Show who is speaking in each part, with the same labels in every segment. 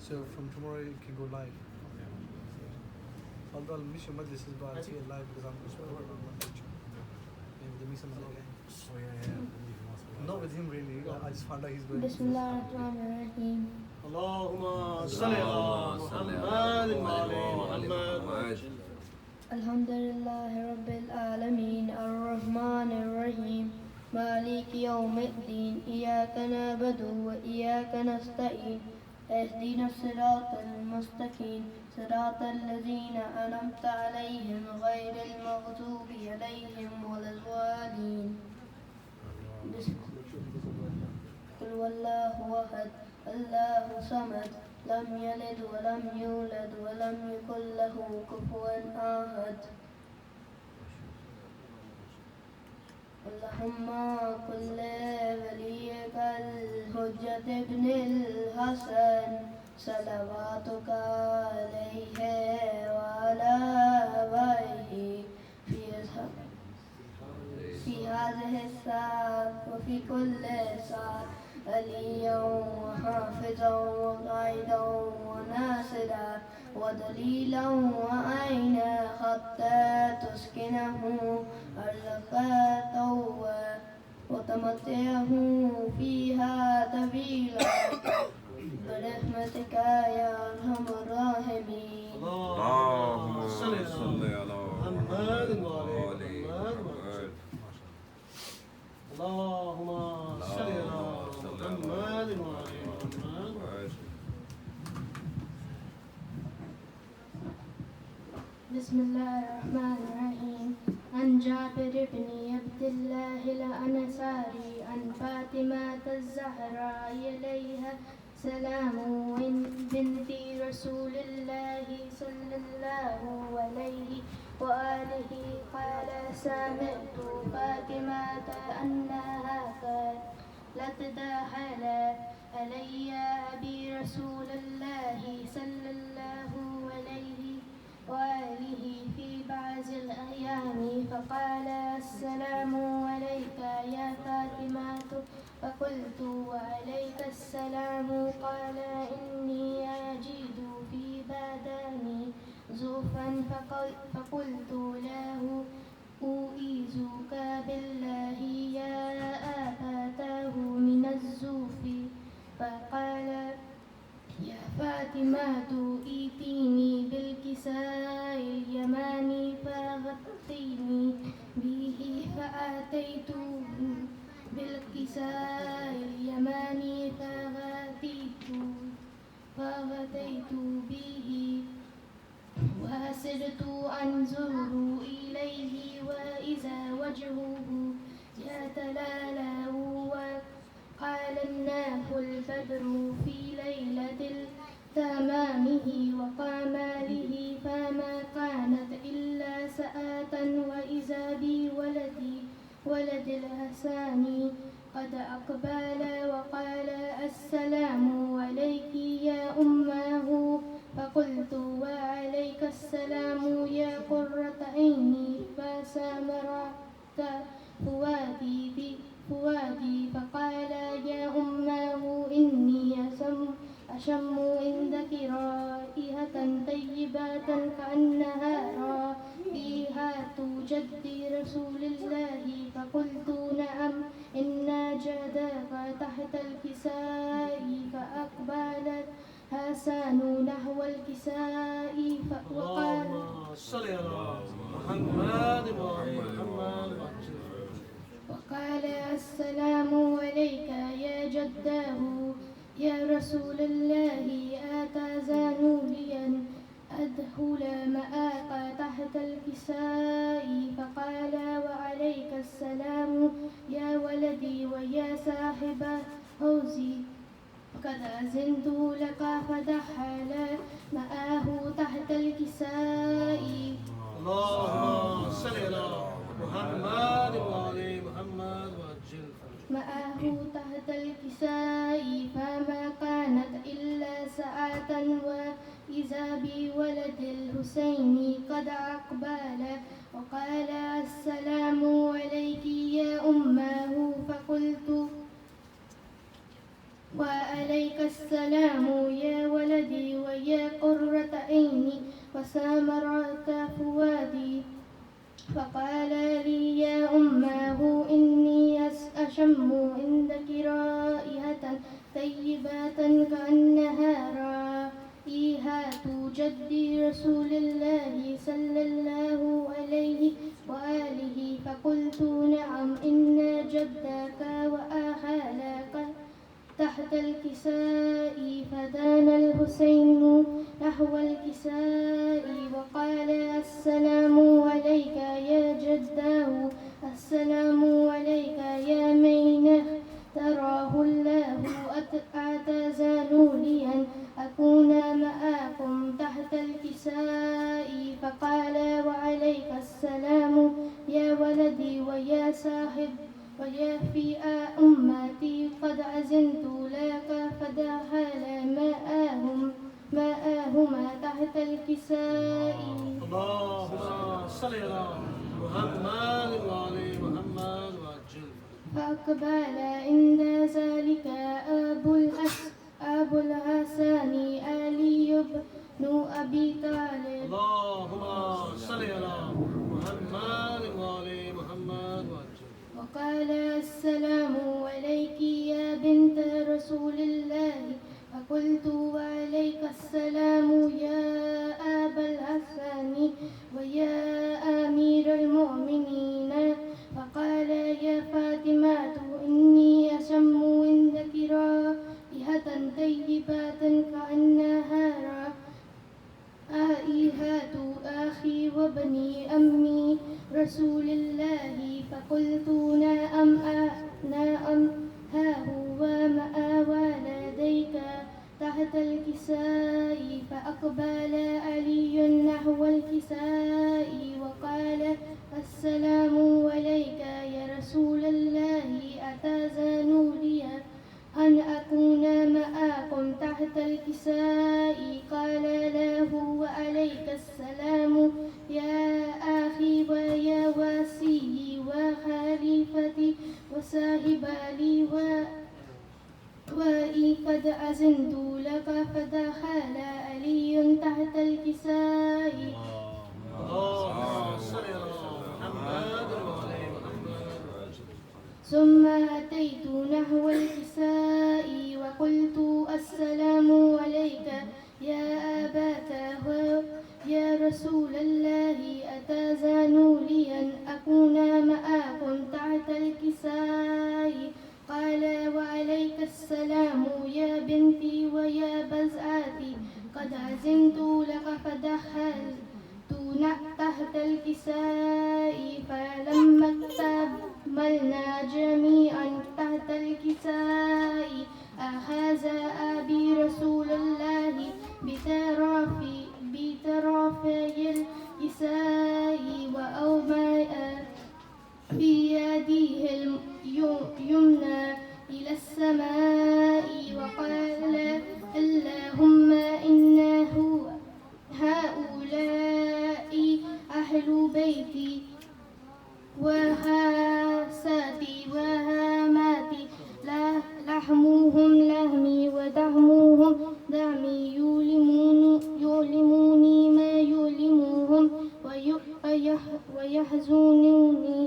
Speaker 1: So from tomorrow you can go live. Although I'll miss your majlises, but I'll see it live because I'm just working on one picture. Maybe the miss another game.
Speaker 2: Oh yeah.
Speaker 1: Not with him really. I just found out he's going.
Speaker 3: Bismillahirrahmanirrahim.
Speaker 4: Allahumma salli ala Muhammad wa ali Muhammad.
Speaker 3: Alhamdulillahi Rabbil Alameen. Ar-Rahmanir-Rahim. مالك يوم الدين إياك نعبد وإياك نستعين اهدنا الصراط المستقيم صراط الذين أنعمت عليهم غير المغضوب عليهم ولا الضالين قل هو الله أحد الله صمد لم يلد ولم يولد ولم يكن له كفوا أحد اللهم كن وليك الحجة ابن الحسن صلواتك عليه وعلى آبائه في هذه الساعة وفي كل ساعة عليا وحافظا وقائدا وناصرا ودليلا وعينا حتى تسكنه أرضك طوى وتمتعه فيها طويلا برحمتك يا أرحم الراحمين.
Speaker 4: اللهم صل على محمد وآل محمد. اللهم صل على محمد وآل محمد.
Speaker 3: بسم الله الرحمن الرحيم. عن جابر بن عبد الله الأنصاري عن فاطمة الزهراء إليها سلام بنت رسول الله صلى الله عليه وآله قال سمعت فاطمة أنها قالت دخل علي أبي رسول الله صلى الله عليه وآله في بعض الأيام فقال السلام عليك يا فاطمة فقلت وعليك السلام قال إني أجد في بدني زوفا فقلت له أعيذك بالله يا أبتاه من الزوف فقال يا فاطمة ائتيني بالكساء اليماني فغطيني به فأتيته بالكساء اليماني فغطيت به وسرت أنظر إليه وإذا وجهه يتلألأ وقال الناه البدر في ليلة تمامه وقمره فما كانت إلا ساعة وإذا ولد الحسن قد أقبل وقال السلام عليك يا أمه فقلت وعليك السلام يا قرة عيني فسامرت فؤادي فقال يا أمه إني أشم عندك رائحة طيبة كأنها رائحة جد رسول الله فقلت نعم إن جدك تحت الكساء فأقبلت حسن نحو الكساء وقال
Speaker 4: صل على محمد وآل محمد.
Speaker 3: وقال السلام عليك يا جداه يا رسول الله أتأذن لي أن أدخل معك تحت الكساء فقال وعليك السلام يا ولدي ويا صاحب حوزي قد أذنت لك فدخل معه تحت الكساء.
Speaker 4: اللهم صل على محمد وآل محمد وعجل
Speaker 3: معه تحت الكساء فما كانت إلا ساعة وإذا بولد الحسين قد أقبل وقال السلام عليك يا أمه فقلت وعليك السلام يا ولدي ويا قرة عيني وسامرة فؤادي. فقال لي يا أماه إني أشم عندك رائحة طيبة كأنها رائحة جد رسول الله صلى الله عليه وآله. فقلت نعم إن جدك وأخالك تحت الكساء. فدان الحسين نحو الكساء وقال السلام عليك يا جداه، السلام عليك يا من تراه الله. أتزالوا لي أن أكون معكم تحت الكساء. فقال وعليك السلام يا ولدي ويا صاحب ويا في أمتي قد أذنت لك فدخل ماءهما تحت الكساء.
Speaker 4: اللهم صل على محمد وعلى محمد وعجل.
Speaker 3: فأقبل عند ذلك أبو الحسن علي بن أبي طالب.
Speaker 4: اللهم صل على محمد وعلى محمد وعجل.
Speaker 3: وقال السلام عليك يا بنت رسول الله. فقلت وعليك السلام يا أبا الحسن ويا أمير المؤمنين. فقال يا فاطمة إني أشم عندك رائحة طيبة كأنها رائحة أخي وابني أمي رسول الله. فقلت نعم ها هو مع والديك تحت الكساء. فأقبل علي نحو الكساء وقال السلام عليك يا رسول الله. أتأذن لي أن أكون معكم تحت الكساء؟ قال له وعليك السلام يا أخي ويا واسي وخليفتي وصاحب لي وقد أذنت لك. فدخل علي تحت الكساء.
Speaker 4: اللهم صل على محمد وعلى محمد وعجل.
Speaker 3: ثم أتيت نحو الكساء وقلت السلام عليك يا أبتاه يا رسول الله. أتأذن لي أن أكون معكم تحت الكساء؟ قال وعليك السلام يا بنتي ويا بزعتي قد أذنت لك. فدخلت تحت الكساء. فلما اكتملنا جميعا تحت الكساء أخذ أبي رسول الله بطرفي الكساء وأومأ في يده اليمنى إلى السماء وقال اللهم إن هؤلاء أهل بيتي وهاساتي وهاماتي لحمهم لحمي ودمهم دمي يؤلموني ما يؤلمهم ويحزنوني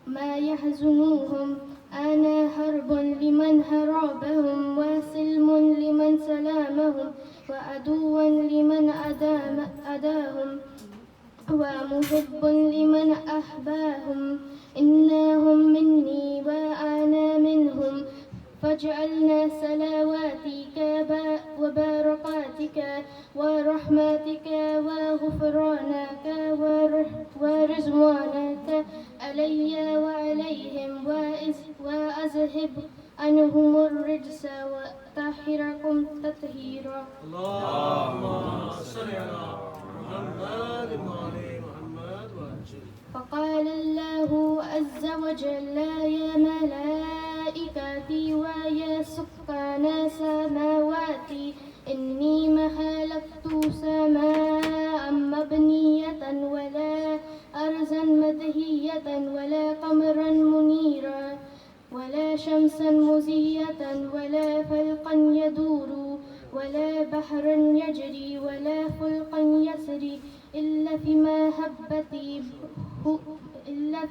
Speaker 3: ما يحزنوهم. أنا حرب لمن حاربهم وسلم لمن سلمهم وعدو لمن أداهم ومحب لمن أحباهم. إنهم مني وأنا منهم. فاجعلنا صلواتك وبركاتك ورحمتك وغفرانك ورضوانك علي وعليهم وأذهب عنهم الرجس وطهركم تطهيرا.
Speaker 4: اللهم صل على محمد وعلى محمد وعجل.
Speaker 3: فقال الله عز وجل يا ملائكتي ويا سكان سماواتي إني ما خلقت سماء مبنية ولا أرضا مدهية ولا قمرا منيرا ولا شمسا مزية ولا فلقا يدور ولا بحرا يجري ولا فلقا يسري إلا في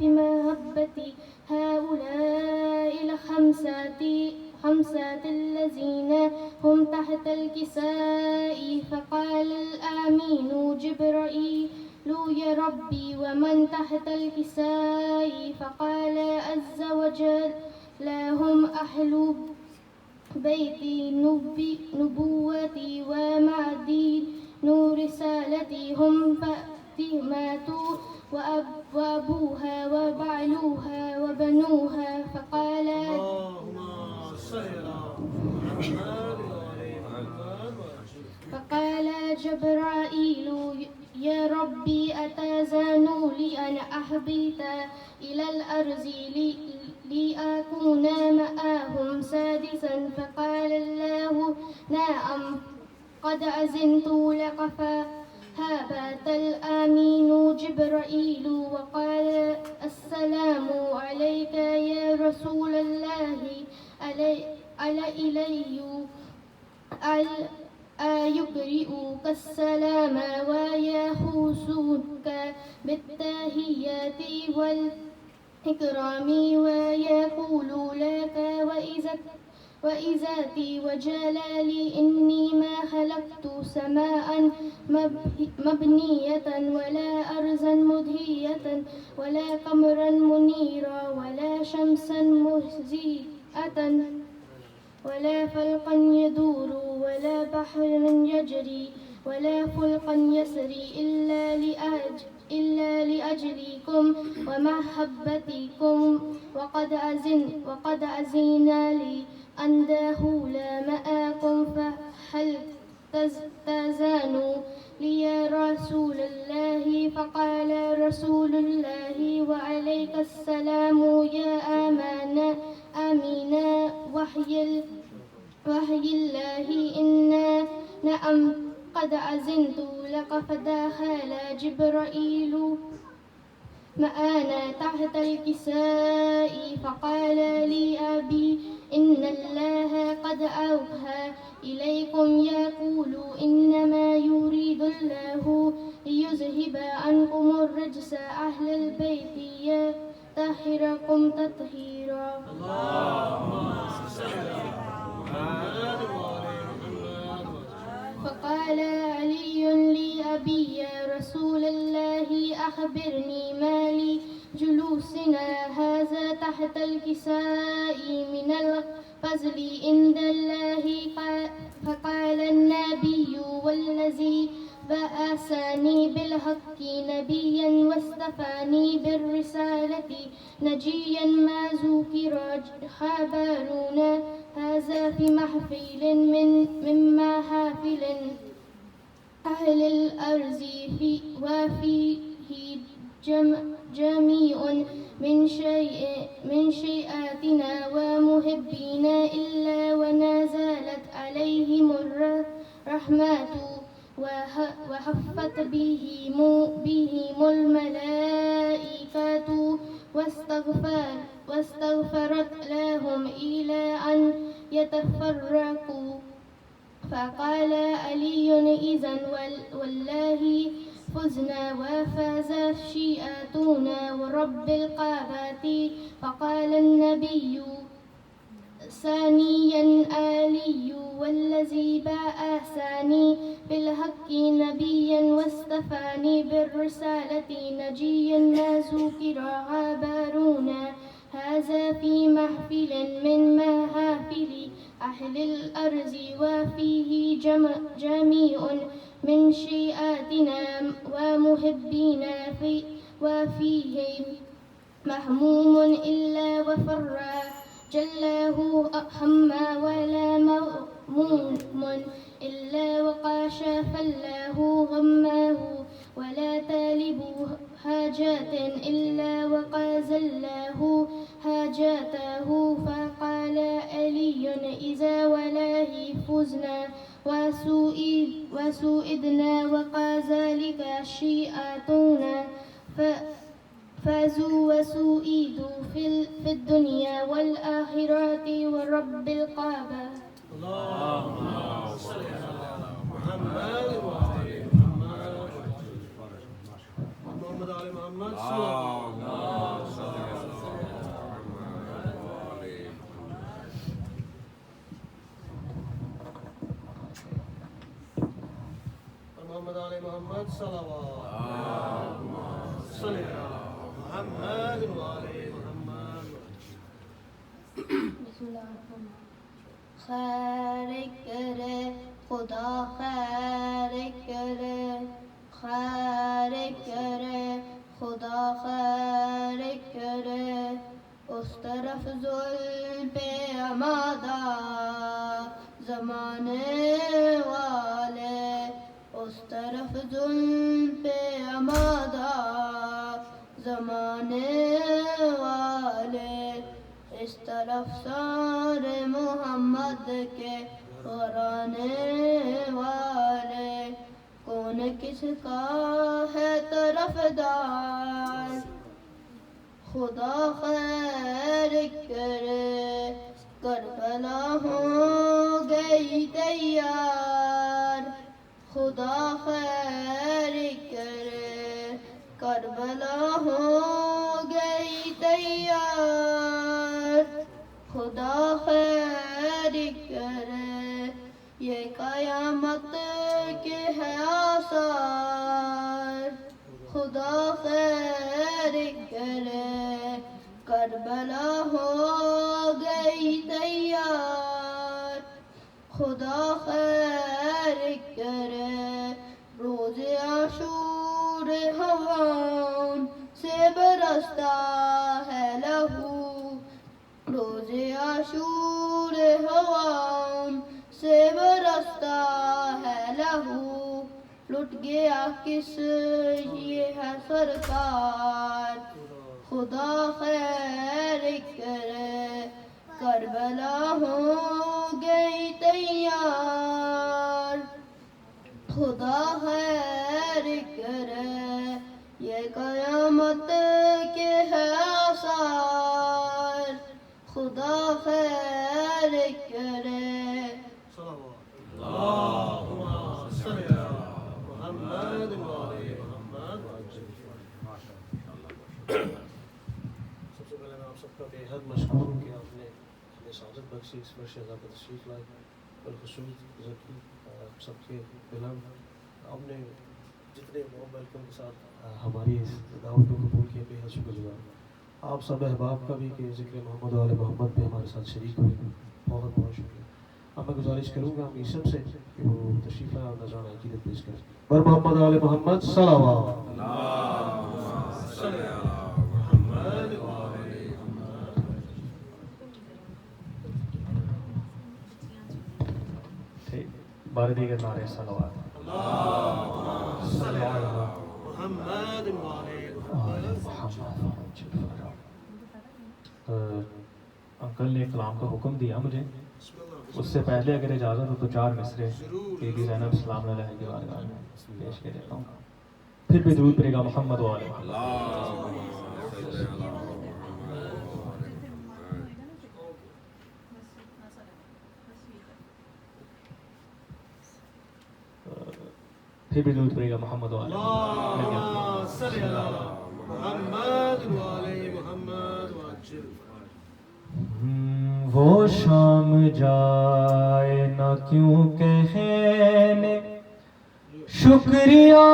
Speaker 3: مهبتي هؤلاء الخمسة الذين هم تحت الكساء. فقال الآمين جبرائيل يا ربي ومن تحت الكساء؟ فقال عز وجل لهم أهل بيتي نبوتي ومعدي رسالتي هم فاطمة وأبوها وبعلوها وبنوها. فقال
Speaker 4: اللهم صل على محمد وعلى محمد وعجل.
Speaker 3: فقال جبرائيل يا ربي أتأذن لي أن أهبط إلى الأرض لأكون معهم سادسا؟ فقال الله نعم قد أذنت لك. فهبط الأمين جبرائيل وقال السلام عليك يا رسول الله يقرئك السلام ويخصك بالتحيات والإكرام ويقول لك وعزتي وجلالي إني ما خلقت سماء مبنية ولا أرضا مدهية ولا قمرا منيرا ولا شمسا مهزئة ولا فلقا يدور ولا بحرا يجري ولا فلقا يسري إلا لأجلكم ومحبتكم وقد أذن لي أن دخول معكم. فهل تزانوا لي يا رسول الله؟ فقال رسول الله وعليك السلام يا آمين وحي الله إنا نعم قد أذنت لك. فدخل جبرائيل معنا تحت الكساء فقال لي أبي إن الله قد أوحى إليكم يقول إنما يريد الله ليذهب عنكم الرجس أهل البيت يطهركم تطهيرا.
Speaker 4: اللهم صل على محمد وعلى محمد.
Speaker 3: فقال علي لأبي يا رسول الله أخبرني ما لي جلوسنا هذا تحت الكساء من الفضل عند الله؟ فقال النبي والذي بعثني بالحق نبيا واصطفاني بالرسالة نجيا ما ذكر خبرنا هذا في محفل من محافل أهل الأرض وفيه جميع من شيئاتنا ومحبينا إلا ونزلت عليهم الرحمة وحفت بهم الملائكة واستغفرت لهم إلى أن يتفرقوا. فقال علي إذن والله فزنا وفاز شيئاتنا ورب الكعبة. فقال النبي ثانيا علي والذي بعثني بالحق نبيا واصطفاني بالرسالة نجيا ما ذكر خبرنا هذا في محفل من محافل أهل الأرض وفيه جميع من شيئاتنا ومحبينا وفيه محموم إلا وفر جله حما ولا مغموم إلا وكشف الله غماه ولا طالب حاجات إلا وقضى الله حاجاته. فقال علي إذا والله فزنا وسئدنا وكذلك شيئاتنا فازوا وسئدوا في الدنيا والآخرة ورب الكعبة.
Speaker 4: اللهم صل على محمد وآل محمد محمد آل محمد صلی محمد آل محمد صلوات صلی محمد وآل محمد.
Speaker 3: بسم اللہ الرحمن الرحیم. خیر کرے خدا خیر کرے، خیر کرے خدا خیر کرے، اس طرف ظلم پہ آمادہ زمانے والے، اس طرف ظلم پہ آمادہ زمانے والے، اس طرف سارے محمد کے غرانے والے، کون کس کا ہے طرفدار، خدا خیر کرے، کربلا ہو گئی تیار، خدا خیر کرے، کربلا ہو گئی تیار، خدا خیر کرے، یہ قیامت کے ہے آثار، خدا خیر کرے، کربلا ہو گئی تیار، خدا خیر کرے، روز عاشور ہواؤں سے برستا ہے لہو، روز عاشور ہواؤں سے برستا ہے لہو، لٹ گیا کس یہ ہے سرکار، خدا خیر کرے، کربلا ہو گئی تیار، خدا خیر کرے، یہ قیامت کے ہے آثار، خدا خیر کرے.
Speaker 4: اللهم صل على محمد وآل محمد. سب سے پہلے میں آپ سب کا بے حد مشکور ہوں کہ آپ نے ہمیں سعادت بخشی، اس پر شہزاد کا تشریف لائے، بالخصوص ذکی سب کے بلند، آپ نے جتنے ویلکم کے ساتھ ہماری اس دعوت کو قبول کیا، بے حد شکر گزار. آپ سب احباب کا بھی کہ ذکر محمد و آل محمد پہ ہمارے ساتھ شریک ہوئے، بہت بہت شکریہ. اب میں گزارش کروں گا امیر سب سے کہ وہ تشریف لائے اور نذرانہ عقیدت پیش کریں. بر محمد و آل محمد صلوات.
Speaker 2: بار دیگر نعرے صلوات.
Speaker 4: محمد
Speaker 2: انکل نے کلام کا حکم دیا مجھے، اس سے پہلے اگر اجازت ہو تو 4 مصرے بی بی زینب السلام علیہ کی بارگاہ میں پیش کر دیتا ہوں، پھر بھی درود پڑے گا محمد و آل محمد. پھر بھی درود پڑے گا محمد و آل محمد. وہ شام جائے نہ کیوں کہنے شکریہ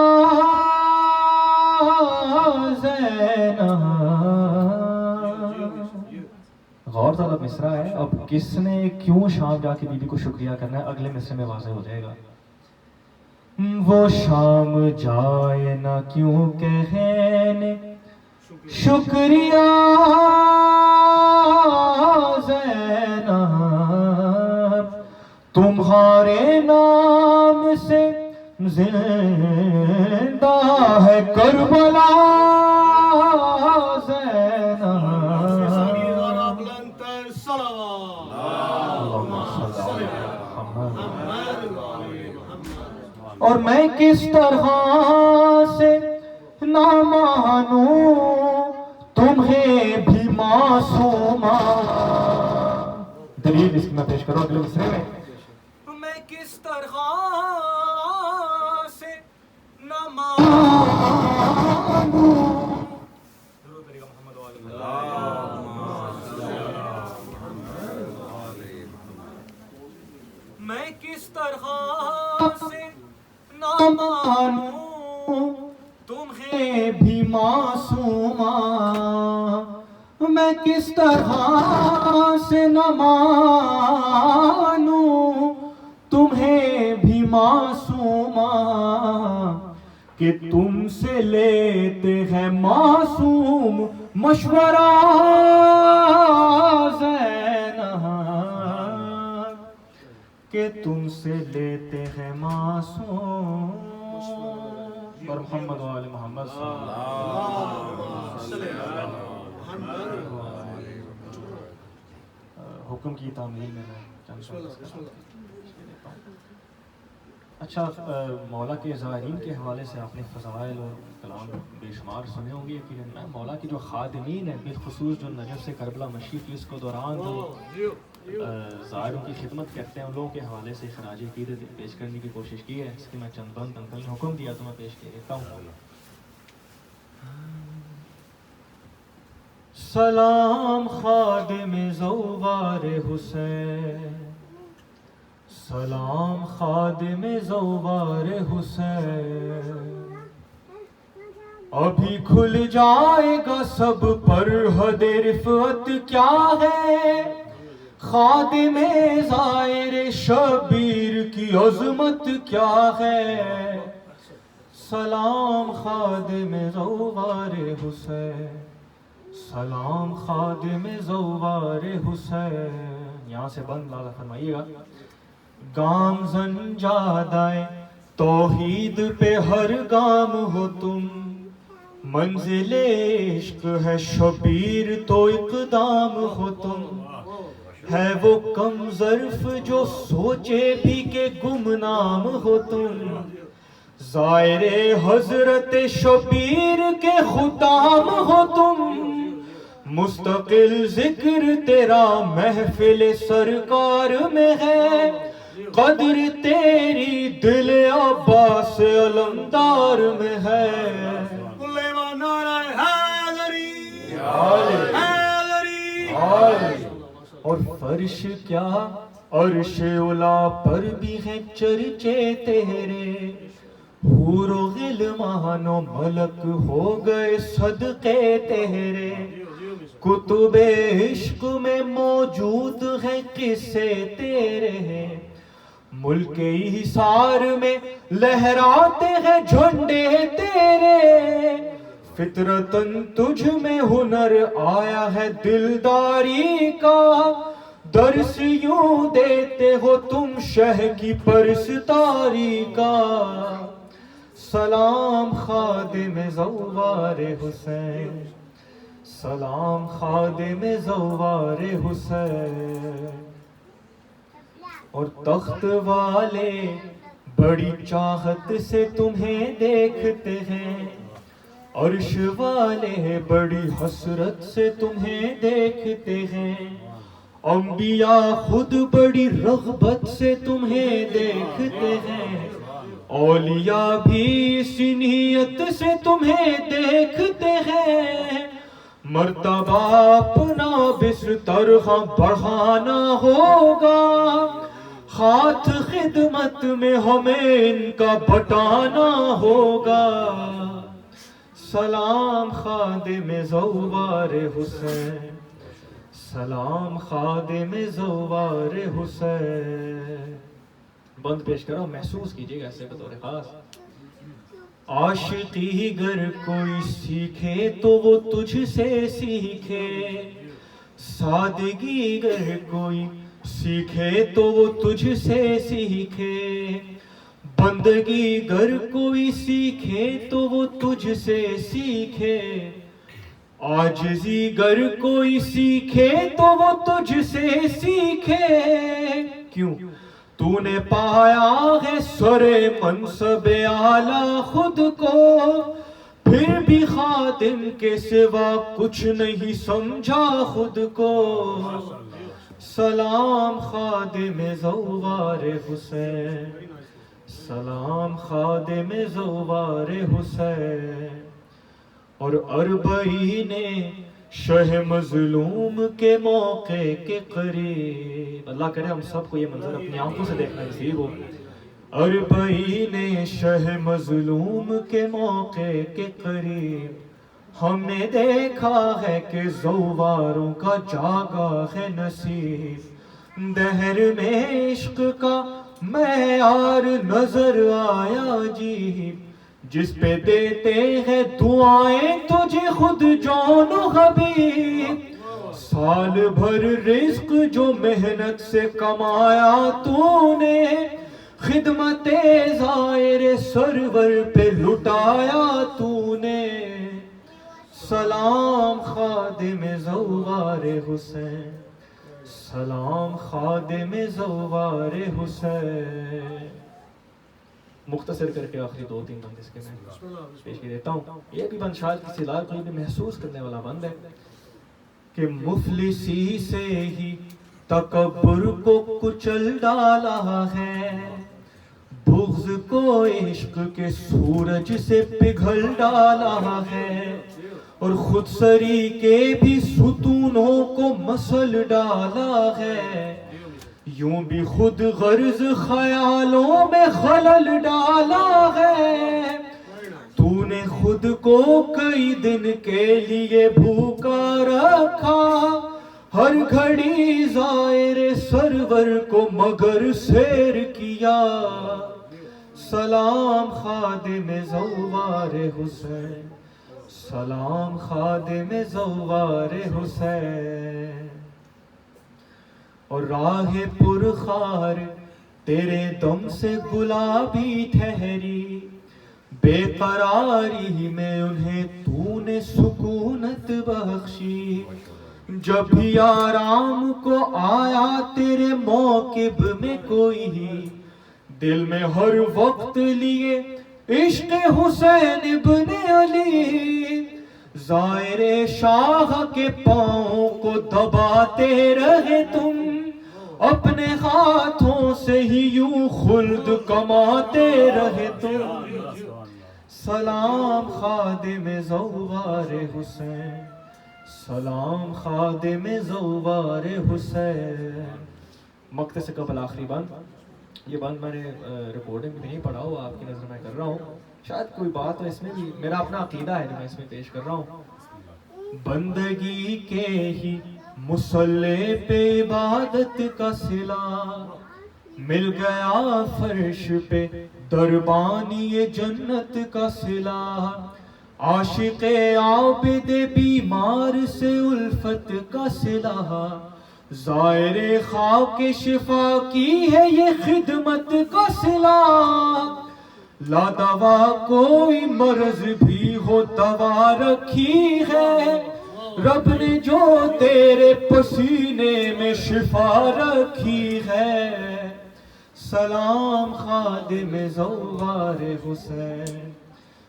Speaker 2: زینب. غور طلب مصرع ہے. اب کس نے کیوں شام جا کے بیوی کو شکریہ کرنا ہے اگلے مصرے میں واضح ہو جائے گا. وہ شام جائے نہ کیوں کہنے شکریہ زینب، تمہارے نام سے زندہ ہے کربلا زینب. اور میں کس طرح سے نہ مانوں تمہیں بھی معصوما. دلیل اس کی میں پیش کروں اگلے مصرے میں.
Speaker 1: میں کس طرح سے نہ مانوں. میں کس طرح سے نہ مانوں تمہیں بھی معصوما. میں کس طرح سے نہ مانوں تمہیں بھی معصوما کہ تم سے لیتے ہیں معصوم مشورہ زینہا. کہ تم سے لیتے ہیں معصوم. اور محمد و آل محمد صلی اللہ علیہ حکم کی تعمیل میں اچھا مولا کے زائرین کے حوالے سے آپ نے فضائل اور کلام بے شمار سنے ہوں گے یقیناً. مولا کی جو خادمین ہیں بالخصوص جو نجف سے کربلا مشرف اس کو دوران جو زائروں کی خدمت کرتے ہیں ان لوگوں کے حوالے سے خراج عقیدت پیش کرنے کی کوشش کی ہے. اس کی میں چند بند انکل نے حکم دیا تو میں پیش کر دیتا ہوں. سلام خادم زوار حسین. سلام خادم زوار حسین. ابھی کھل جائے گا سب پر حد رفعت کیا ہے. خادم زائر شبیر کی عظمت کیا ہے. سلام خادم زوار حسین. سلام خادم زوار حسین. یہاں سے بند لازم فرمائیے گا. گام زنجادائے توحید پہ ہر گام ہو تم. منزل عشق ہے شبیر تو اقدام ہو تم. ہے وہ کم ظرف جو سوچے بھی کہ گمنام ہو تم. زائر حضرت شبیر کے خطام ہو تم. مستقل ذکر تیرا محفل سرکار میں ہے. قدر تیری دل عباس علمدار میں ہے. اور فرش کیا عرش اولا پر بھی ہیں چرچے تیرے. حور و غلمان و ملک ہو گئے صدقے تیرے. کتب عشق میں موجود ہیں قصے تیرے. ملک ایثار میں لہراتے ہیں جھنڈے تیرے. فطرتاً تجھ میں ہنر آیا ہے دلداری کا. درس یوں دیتے ہو تم شہ کی پرستاری کا. سلام خادم زوار حسین. سلام خادم زوار حسین. اور تخت والے بڑی چاہت سے تمہیں دیکھتے ہیں. عرش والے بڑی حسرت سے تمہیں دیکھتے ہیں. انبیاء خود بڑی رغبت سے تمہیں دیکھتے ہیں. اولیاء بھی اسی نیت سے تمہیں دیکھتے ہیں. مرتبہ اپنا بستر بڑھانا ہوگا. ہاتھ خدمت میں ہمیں ان کا بٹانا ہوگا. سلام خادم زوار حسین. سلام خادم زوار حسین. بند پیش کرو محسوس کیجیے گا ایسے بطور خاص. عاشقی گر کوئی سیکھے تو وہ تجھ سے سیکھے. سادگی گر کوئی سیکھے تو وہ تجھ سے سیکھے. بندگی گر کوئی سیکھے تو وہ تجھ سے سیکھے. عاجزی گر کوئی سیکھے تو وہ تجھ سے سیکھے. کیوں تو نے پایا ہے سر منصب اعلیٰ خود کو.
Speaker 2: پھر بھی خادم کے سوا کچھ نہیں سمجھا خود کو. سلام خادم زوار حسین، سلام خادم زوار حسین. اور اربعین شہ مظلوم کے موقع کے قریب، اللہ کرے ہم سب کو یہ منظر اپنی آنکھوں سے دیکھنا نصیب ہو. اربعین شہ مظلوم کے موقع کے قریب ہم نے دیکھا ہے کہ زواروں کا جاگا ہے نصیب. دہر میں عشق کا معیار نظر آیا جی، جس پہ دیتے ہیں دعائیں تجھے خود جان و حبیب. سال بھر رزق جو محنت سے کمایا تو نے، خدمت زائر سرور پہ لٹایا تو نے. سلام خادم زوار حسین، سلام خادم زوار حسین. مختصر کر کے آخری 2-3 بند اس کے میں پیش کر دیتا ہوں. یہ بھی بند شاید کسی لال کوئی بھی محسوس کرنے والا بند ہے کہ مفلسی سے ہی تکبر کو کچل ڈالا ہے، بغض کو عشق کے سورج سے پگھل ڈالا ہے، اور خود سری کے بھی ستونوں کو مسل ڈالا ہے. یوں بھی خود غرض خیالوں میں خلل ڈالا ہے. تو نے خود کو کئی دن کے لیے بھوکا رکھا، ہر گھڑی زائر سرور کو مگر سیر کیا. سلام خادم زوار حسین، سلام خادم زوار حسین. اور راہ پرخار تیرے دم سے گلابی ٹھہری، بے قراری میں انہیں تو نے سکونت بخشی. جب بھی آرام کو آیا تیرے موکب میں کوئی، دل میں ہر وقت لیے عشق حسین ابن علی. زائر شاہ کے پاؤں کو دباتے رہے تم، اپنے ہاتھوں سے ہی یوں خلد کماتے رہے تم. سلام خادم زوار حسین، سلام خادم زوار حسین. مقطع سے قبل آخری بند، یہ بند میں نے ریکارڈنگ میں نہیں پڑھا ہو، آپ کی نظر میں کر رہا ہوں. شاید کوئی بات ہو اس میں بھی، میرا اپنا عقیدہ ہے جو میں اس میں پیش کر رہا ہوں. بندگی کے ہی مصلے پہ عبادت کا صلہ، مل گیا فرش پہ دربانی جنت کا صلہ. عاشق عابد بیمار سے الفت کا صلہ، زائر خاک شفا کی ہے یہ خدمت کا صلہ. لا دوا کوئی مرض بھی ہو دوا رکھی ہے، رب نے جو تیرے پسینے میں شفا رکھی ہے. سلام خادم زوار حسین،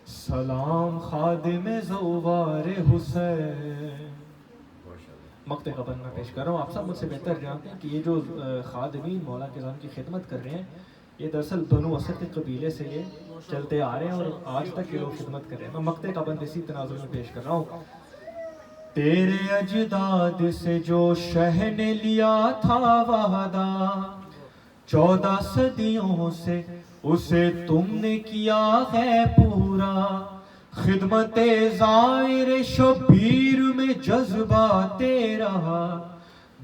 Speaker 2: سلام خادم زوار حسین. مقطع قبل میں پیش کر رہا ہوں. آپ سب مجھ سے بہتر جانتے ہیں کہ یہ جو خادمین مولا کے ذات کی خدمت کر رہے ہیں، یہ دراصل بنو اسد کے قبیلے سے یہ چلتے آ رہے ہیں اور آج تک یہ لوگ خدمت کر رہے ہیں. میں مقطع کا بند اسی تناظر میں پیش کر رہا ہوں. تیرے اجداد سے جو شہ نے لیا تھا وعدہ، 14 صدیوں سے اسے تم نے کیا ہے پورا. خدمت زائر شبیر میں جذبہ تیرا،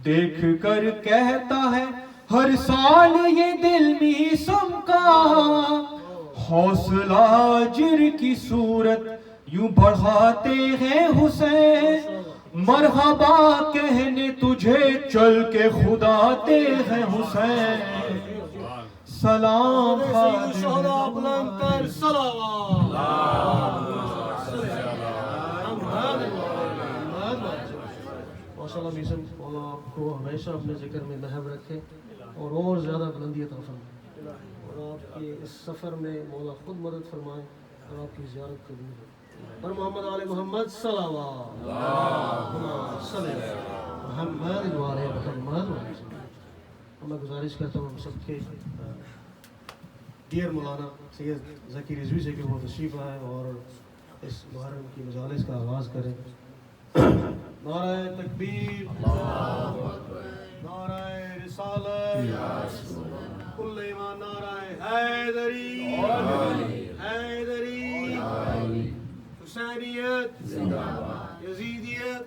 Speaker 2: دیکھ کر کہتا ہے ہر سال یہ دل میسم کا. حوصلہ اجر کی صورت یوں بڑھاتے ہیں حسین، مرحبا کہنے تجھے چل کے خدا آتے ہیں حسین. سلام
Speaker 4: ماشاءاللہ بیسن مولا آپ کو ہمیشہ اپنے ذکر میں محب رکھے اور زیادہ بلندی عطا فرمائے، اور آپ کے اس سفر میں مولا خود مدد فرمائے اور آپ کی زیارت قبول ہو. और मोहम्मद आले मोहम्मद सल्लल्लाहु अलैहि वसल्लम। मैं गुजारिश करता हूँ हम सबके डियर मौलाना सैयद ज़की रिज़वी से कि वो तशरीफ़ लाए और इस मुहर्रम की मजालिस का आगाज़ करें। नाराए तकबीर, नाराए रिसालत, कुल्ले ईमान, नाराए हैदरी, हैदरी, हुसैनियत, यजीदियत,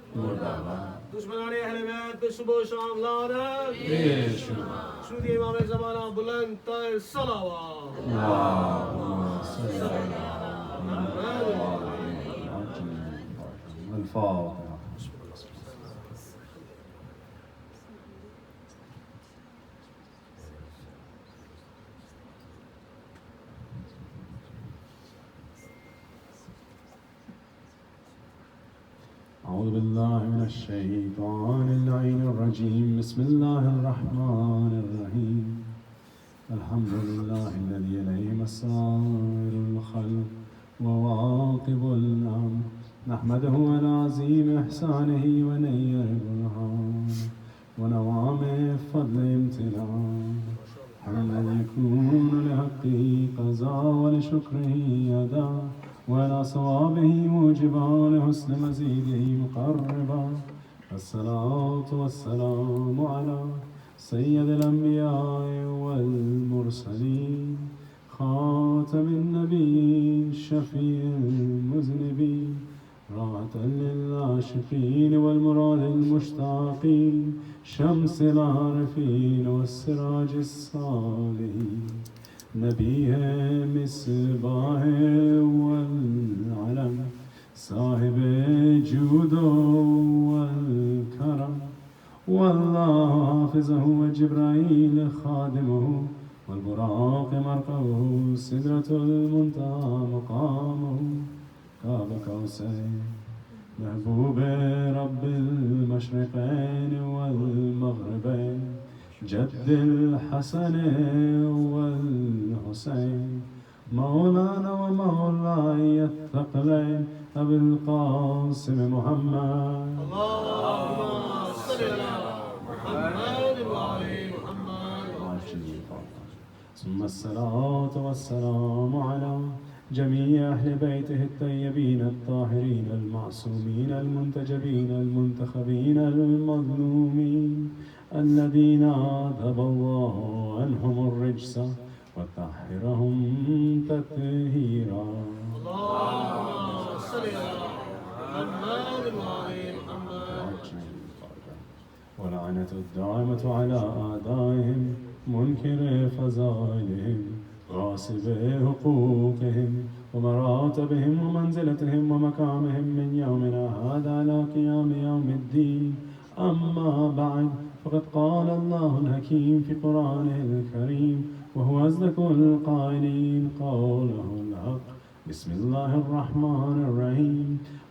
Speaker 4: दुश्मनाने अहले बैत पे सुबह शाम लानत, सूदी इमाम ज़माना बुलंद तर सलावत।
Speaker 5: أعوذ بالله من الشيطان اللعين الرجيم. بسم الله الرحمن الرحيم. الحمد لله الذي إليه مسائر الخلق وواقب الأمر، نحمده على عظيم إحسانه ونير برهانه ونوامه فضل امتنان، حمدا يكون لحقه قضاء ولشكره أداء، وعلى صوابه موجبا ولحسن مزيده مقربا. الصلاة والسلام على سيد الأنبياء والمرسلين، خاتم النبيين، شفيع المذنبين، راحة للعاشقين والمراد المشتاقين، شمس العارفين والسراج الصالحين، نبي مصباح والعلم، صاحب الجود والكرم، والله حافظه وجبرائيل خادمه، والبراق مرقبه، سدرة المنتهى مقامه، قاب قوسين، محبوب رب المشرقين والمغربين، جد الحسن والحسين، مولانا ومولاي الثقلين، أبي القاسم محمد.
Speaker 4: اللهم صل على محمد وعلى محمد.
Speaker 5: ثم الصلاة والسلام على جميع أهل بيته الطيبين الطاهرين المعصومين المنتجبين المنتخبين المظلومين، الذين أذهب الله عنهم الرجس وطهرهم تطهيرا.
Speaker 4: اللهم صل على محمد وعلى محمد.
Speaker 5: ولعنة الدائمة على أعدائهم، منكر فضائلهم، غاصب حقوقهم، ومراتبهم ومنزلتهم ومقامهم من يومنا هذا إلى قيام يوم الدين. أما بعد، فقد قال الله الحكيم في قرآنه الكريم، وهو أصدق القائلين قوله الحق. بسم الله الرحمن الرحيم.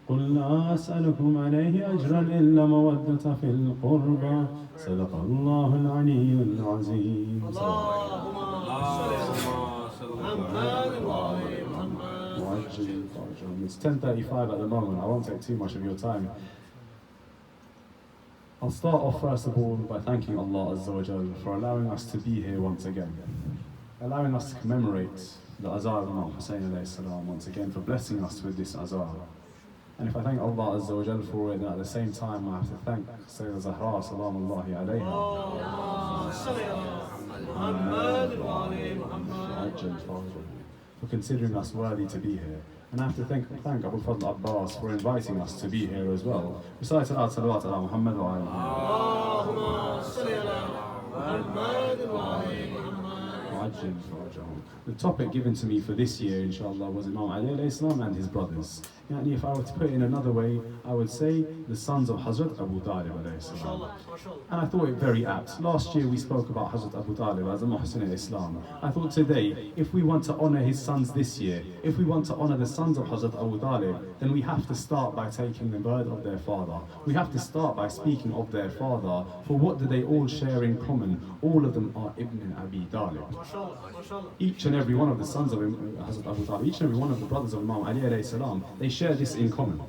Speaker 5: قل لا أسألكم عليه أجرا إلا مودة في القربى. صدق الله العلي العظيم.
Speaker 4: اللهم صل على محمد وعلى محمد.
Speaker 5: It's 10:35 at the moment. I won't take too much of your time. I'll start off first of all by thanking Allah Azza wa Jal for allowing us to be here once again, allowing us to commemorate the Azar of Imam Hussein alayhi salam once again, for blessing us with this Azar. And if I thank Allah Azza wa Jal for it, then at the same time I have to thank Sayyida Zahra salamullahi alayha for considering us worthy to be here. And I have to thank Abu Fadl Abbas for inviting us to be here as well. Recite salawat ala Muhammad wa ala The topic given to me for this year, inshallah, was Imam Ali alayhi salam and his brothers. Yani if I were to put it in another way, I would say the sons of Hazrat Abu Talib alayhi salam. And I thought it very apt. Last year we spoke about Hazrat Abu Talib as a Muhsin al-Islam. I thought today, if we want to honor his sons this year, if we want to honor the sons of Hazrat Abu Talib, then we have to start by taking the word of their father. We have to start by speaking of their father. For what do they all share in common? All of them are Ibn Abi Talib. Each each and every one of the sons of Hazrat Abu Talib, each and every one of the brothers of Imam Ali alayhi salam, they share this in common.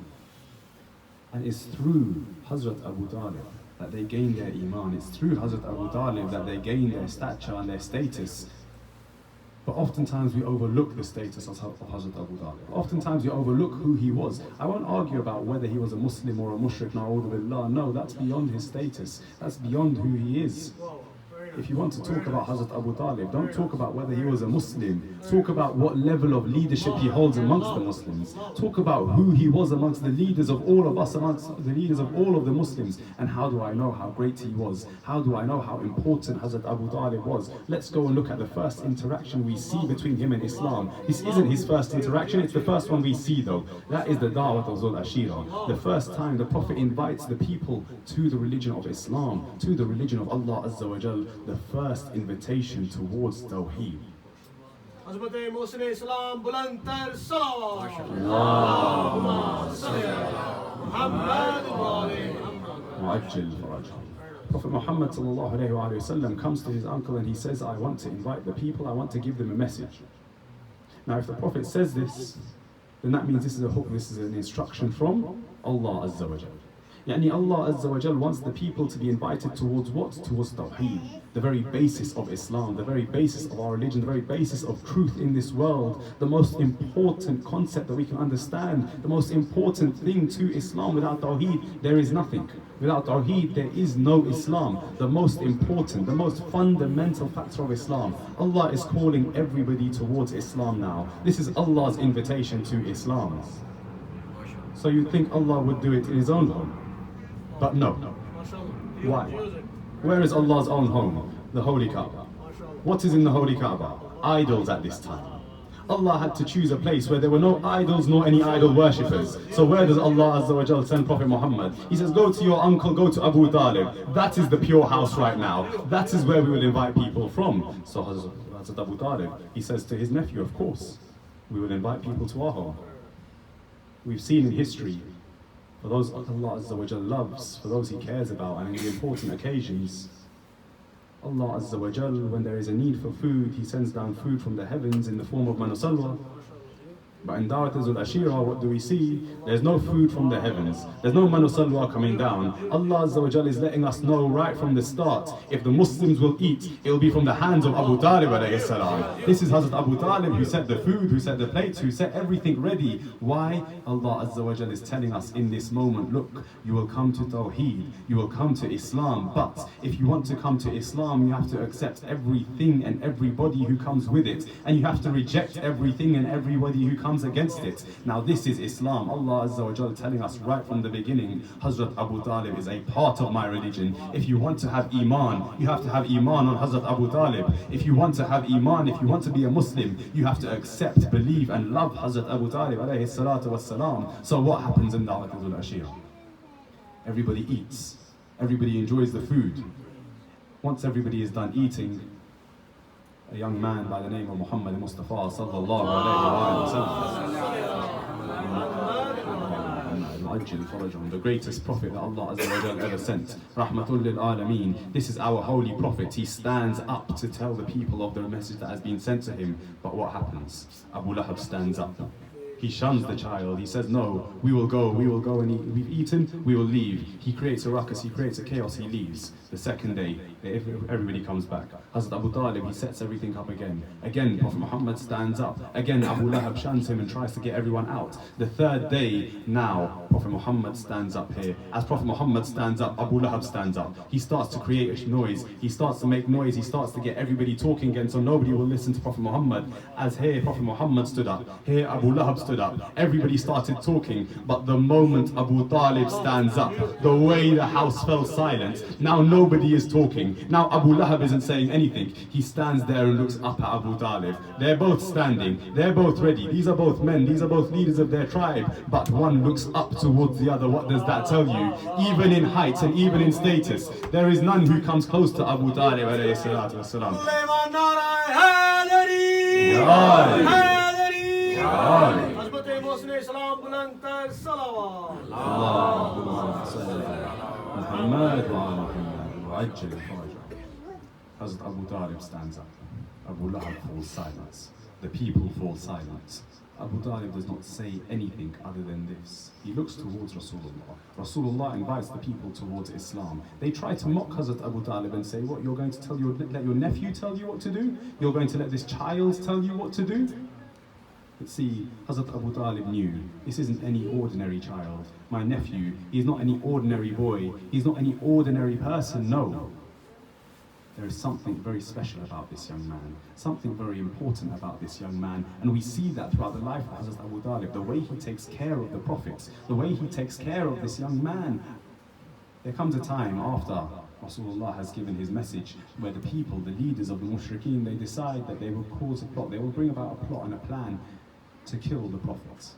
Speaker 5: And it's through Hazrat Abu Talib that they gain their iman. It's through Hazrat Abu Talib that they gain their stature and their status. But oftentimes we overlook the status of Hazrat Abu Talib. Oftentimes we overlook who he was. I won't argue about whether he was a Muslim or a mushrik, na'udhu billah. No, that's beyond his status. That's beyond who he is. If you want to talk about Hazrat Abu Talib, don't talk about whether he was a Muslim. Talk about what level of leadership he holds amongst the Muslims. Talk about who he was amongst the leaders of all of us, amongst the leaders of all of the Muslims. And how do I know how great he was? How do I know how important Hazrat Abu Talib was? Let's go and look at the first interaction we see between him and Islam. This isn't his first interaction, it's the first one we see though. That is the Da'wat of Zul Ashira. The first time the Prophet invites the people to the religion of Islam, to the religion of Allah Azza wa Jal, the first invitation towards Tawheed. Prophet Muhammad comes to his uncle and he says, I want to invite the people, I want to give them a message. Now if the Prophet says this, then that means this is an instruction from Allah Azza wa Jal. Yani Allah Azza wa Jal wants the people to be invited towards what? Towards Tawheed, the very basis of Islam, the very basis of our religion, the very basis of truth in this world, the most important concept that we can understand, the most important thing to Islam. Without Tawheed, there is nothing. Without Tawheed, there is no Islam. The most important, the most fundamental factor of Islam. Allah is calling everybody towards Islam now. This is Allah's invitation to Islam. So you think Allah would do it in His own home? But no. Why? Where is Allah's own home? The Holy Kaaba. What is in the Holy Kaaba? Idols at this time. Allah had to choose a place where there were no idols nor any idol worshippers. So where does Allah Azza wa Jal send Prophet Muhammad? He says, go to your uncle, go to Abu Talib. That is the pure house right now. That is where we will invite people from. So Hazrat Abu Talib, he says to his nephew, of course, we will invite people to our home. We've seen in history, for those Allah Azza wa Jal loves, for those He cares about, and in the important occasions, Allah Azza wa Jal, when there is a need for food, He sends down food from the heavens in the form of manusalwa. But in Da'wat Zul Ashira, what do we see? There's no food from the heavens. There's no manusalwa coming down. Allah Azza wa Jal is letting us know right from the start, if the Muslims will eat, it will be from the hands of Abu Talib alayhi salam. This is Hazrat Abu Talib who set the food, who set the plates, who set everything ready. Why? Allah Azza wa Jal is telling us in this moment, look, you will come to Tawheed, you will come to Islam, but if you want to come to Islam, you have to accept everything and everybody who comes with it, and you have to reject everything and everybody who comes against it. Now this is Islam. Allah Azza wa Jalla telling us right from the beginning, Hazrat Abu Talib is a part of my religion. If you want to have Iman, you have to have Iman on Hazrat Abu Talib. If you want to have Iman, if you want to be a Muslim, you have to accept, believe and love Hazrat Abu Talib alayhi salatu wassalam. So what happens in Da'wat Zul Ashira? Everybody eats. Everybody enjoys the food. Once everybody is done eating, a young man by the name of Muhammad Mustafa sallallahu alayhi wa sallam, the greatest prophet that Allah Azza wa Jalla ever sent, Rahmatul lil Alameen. This is our holy prophet. He stands up to tell the people of the message that has been sent to him. But what happens? Abu Lahab stands up. He shuns the child. He says, no, we will go and eat. We've eaten, we will leave. He creates a ruckus, he creates a chaos, he leaves. The second day, everybody comes back. Hazrat Abu Talib, he sets everything up again. Again, Prophet Muhammad stands up. Again, Abu Lahab shuns him and tries to get everyone out. The third day, now, Prophet Muhammad stands up here. As Prophet Muhammad stands up, Abu Lahab stands up. He starts to create a noise. He starts to make noise. He starts to get everybody talking again, so nobody will listen to Prophet Muhammad. As here, Prophet Muhammad stood up. Here, Abu Lahab stood up. Everybody started talking, but the moment Abu Talib stands up, the way the house fell silent, now nobody is talking. Now Abu Lahab isn't saying anything. He stands there and looks up at Abu Talib. They're both standing, they're both ready. These are both men, these are both leaders of their tribe, but one looks up towards the other. What does that tell you? Even in height and even in status, there is none who comes close to Abu Talib alayhi salatu wasalam. Hazrat Abu Talib stands up. Abu Lahab falls silent. The people fall silent. Abu Talib does not say anything other than this. He looks towards Rasulullah. Rasulullah invites the people towards Islam. They try to mock Hazrat Abu Talib and say, what, you're going to let your nephew tell you what to do? You're going to let this child tell you what to do? But see, Hazrat Abu Talib knew, this isn't any ordinary child. My nephew, he's not any ordinary boy. He's not any ordinary person, no. There is something very special about this young man, something very important about this young man, and we see that throughout the life of Hazrat Abu Talib, the way he takes care of the prophets, the way he takes care of this young man. There comes a time after Rasulullah has given his message where the people, the leaders of the mushrikeen, they decide that they will cause a plot, they will bring about a plot and a plan to kill the prophets.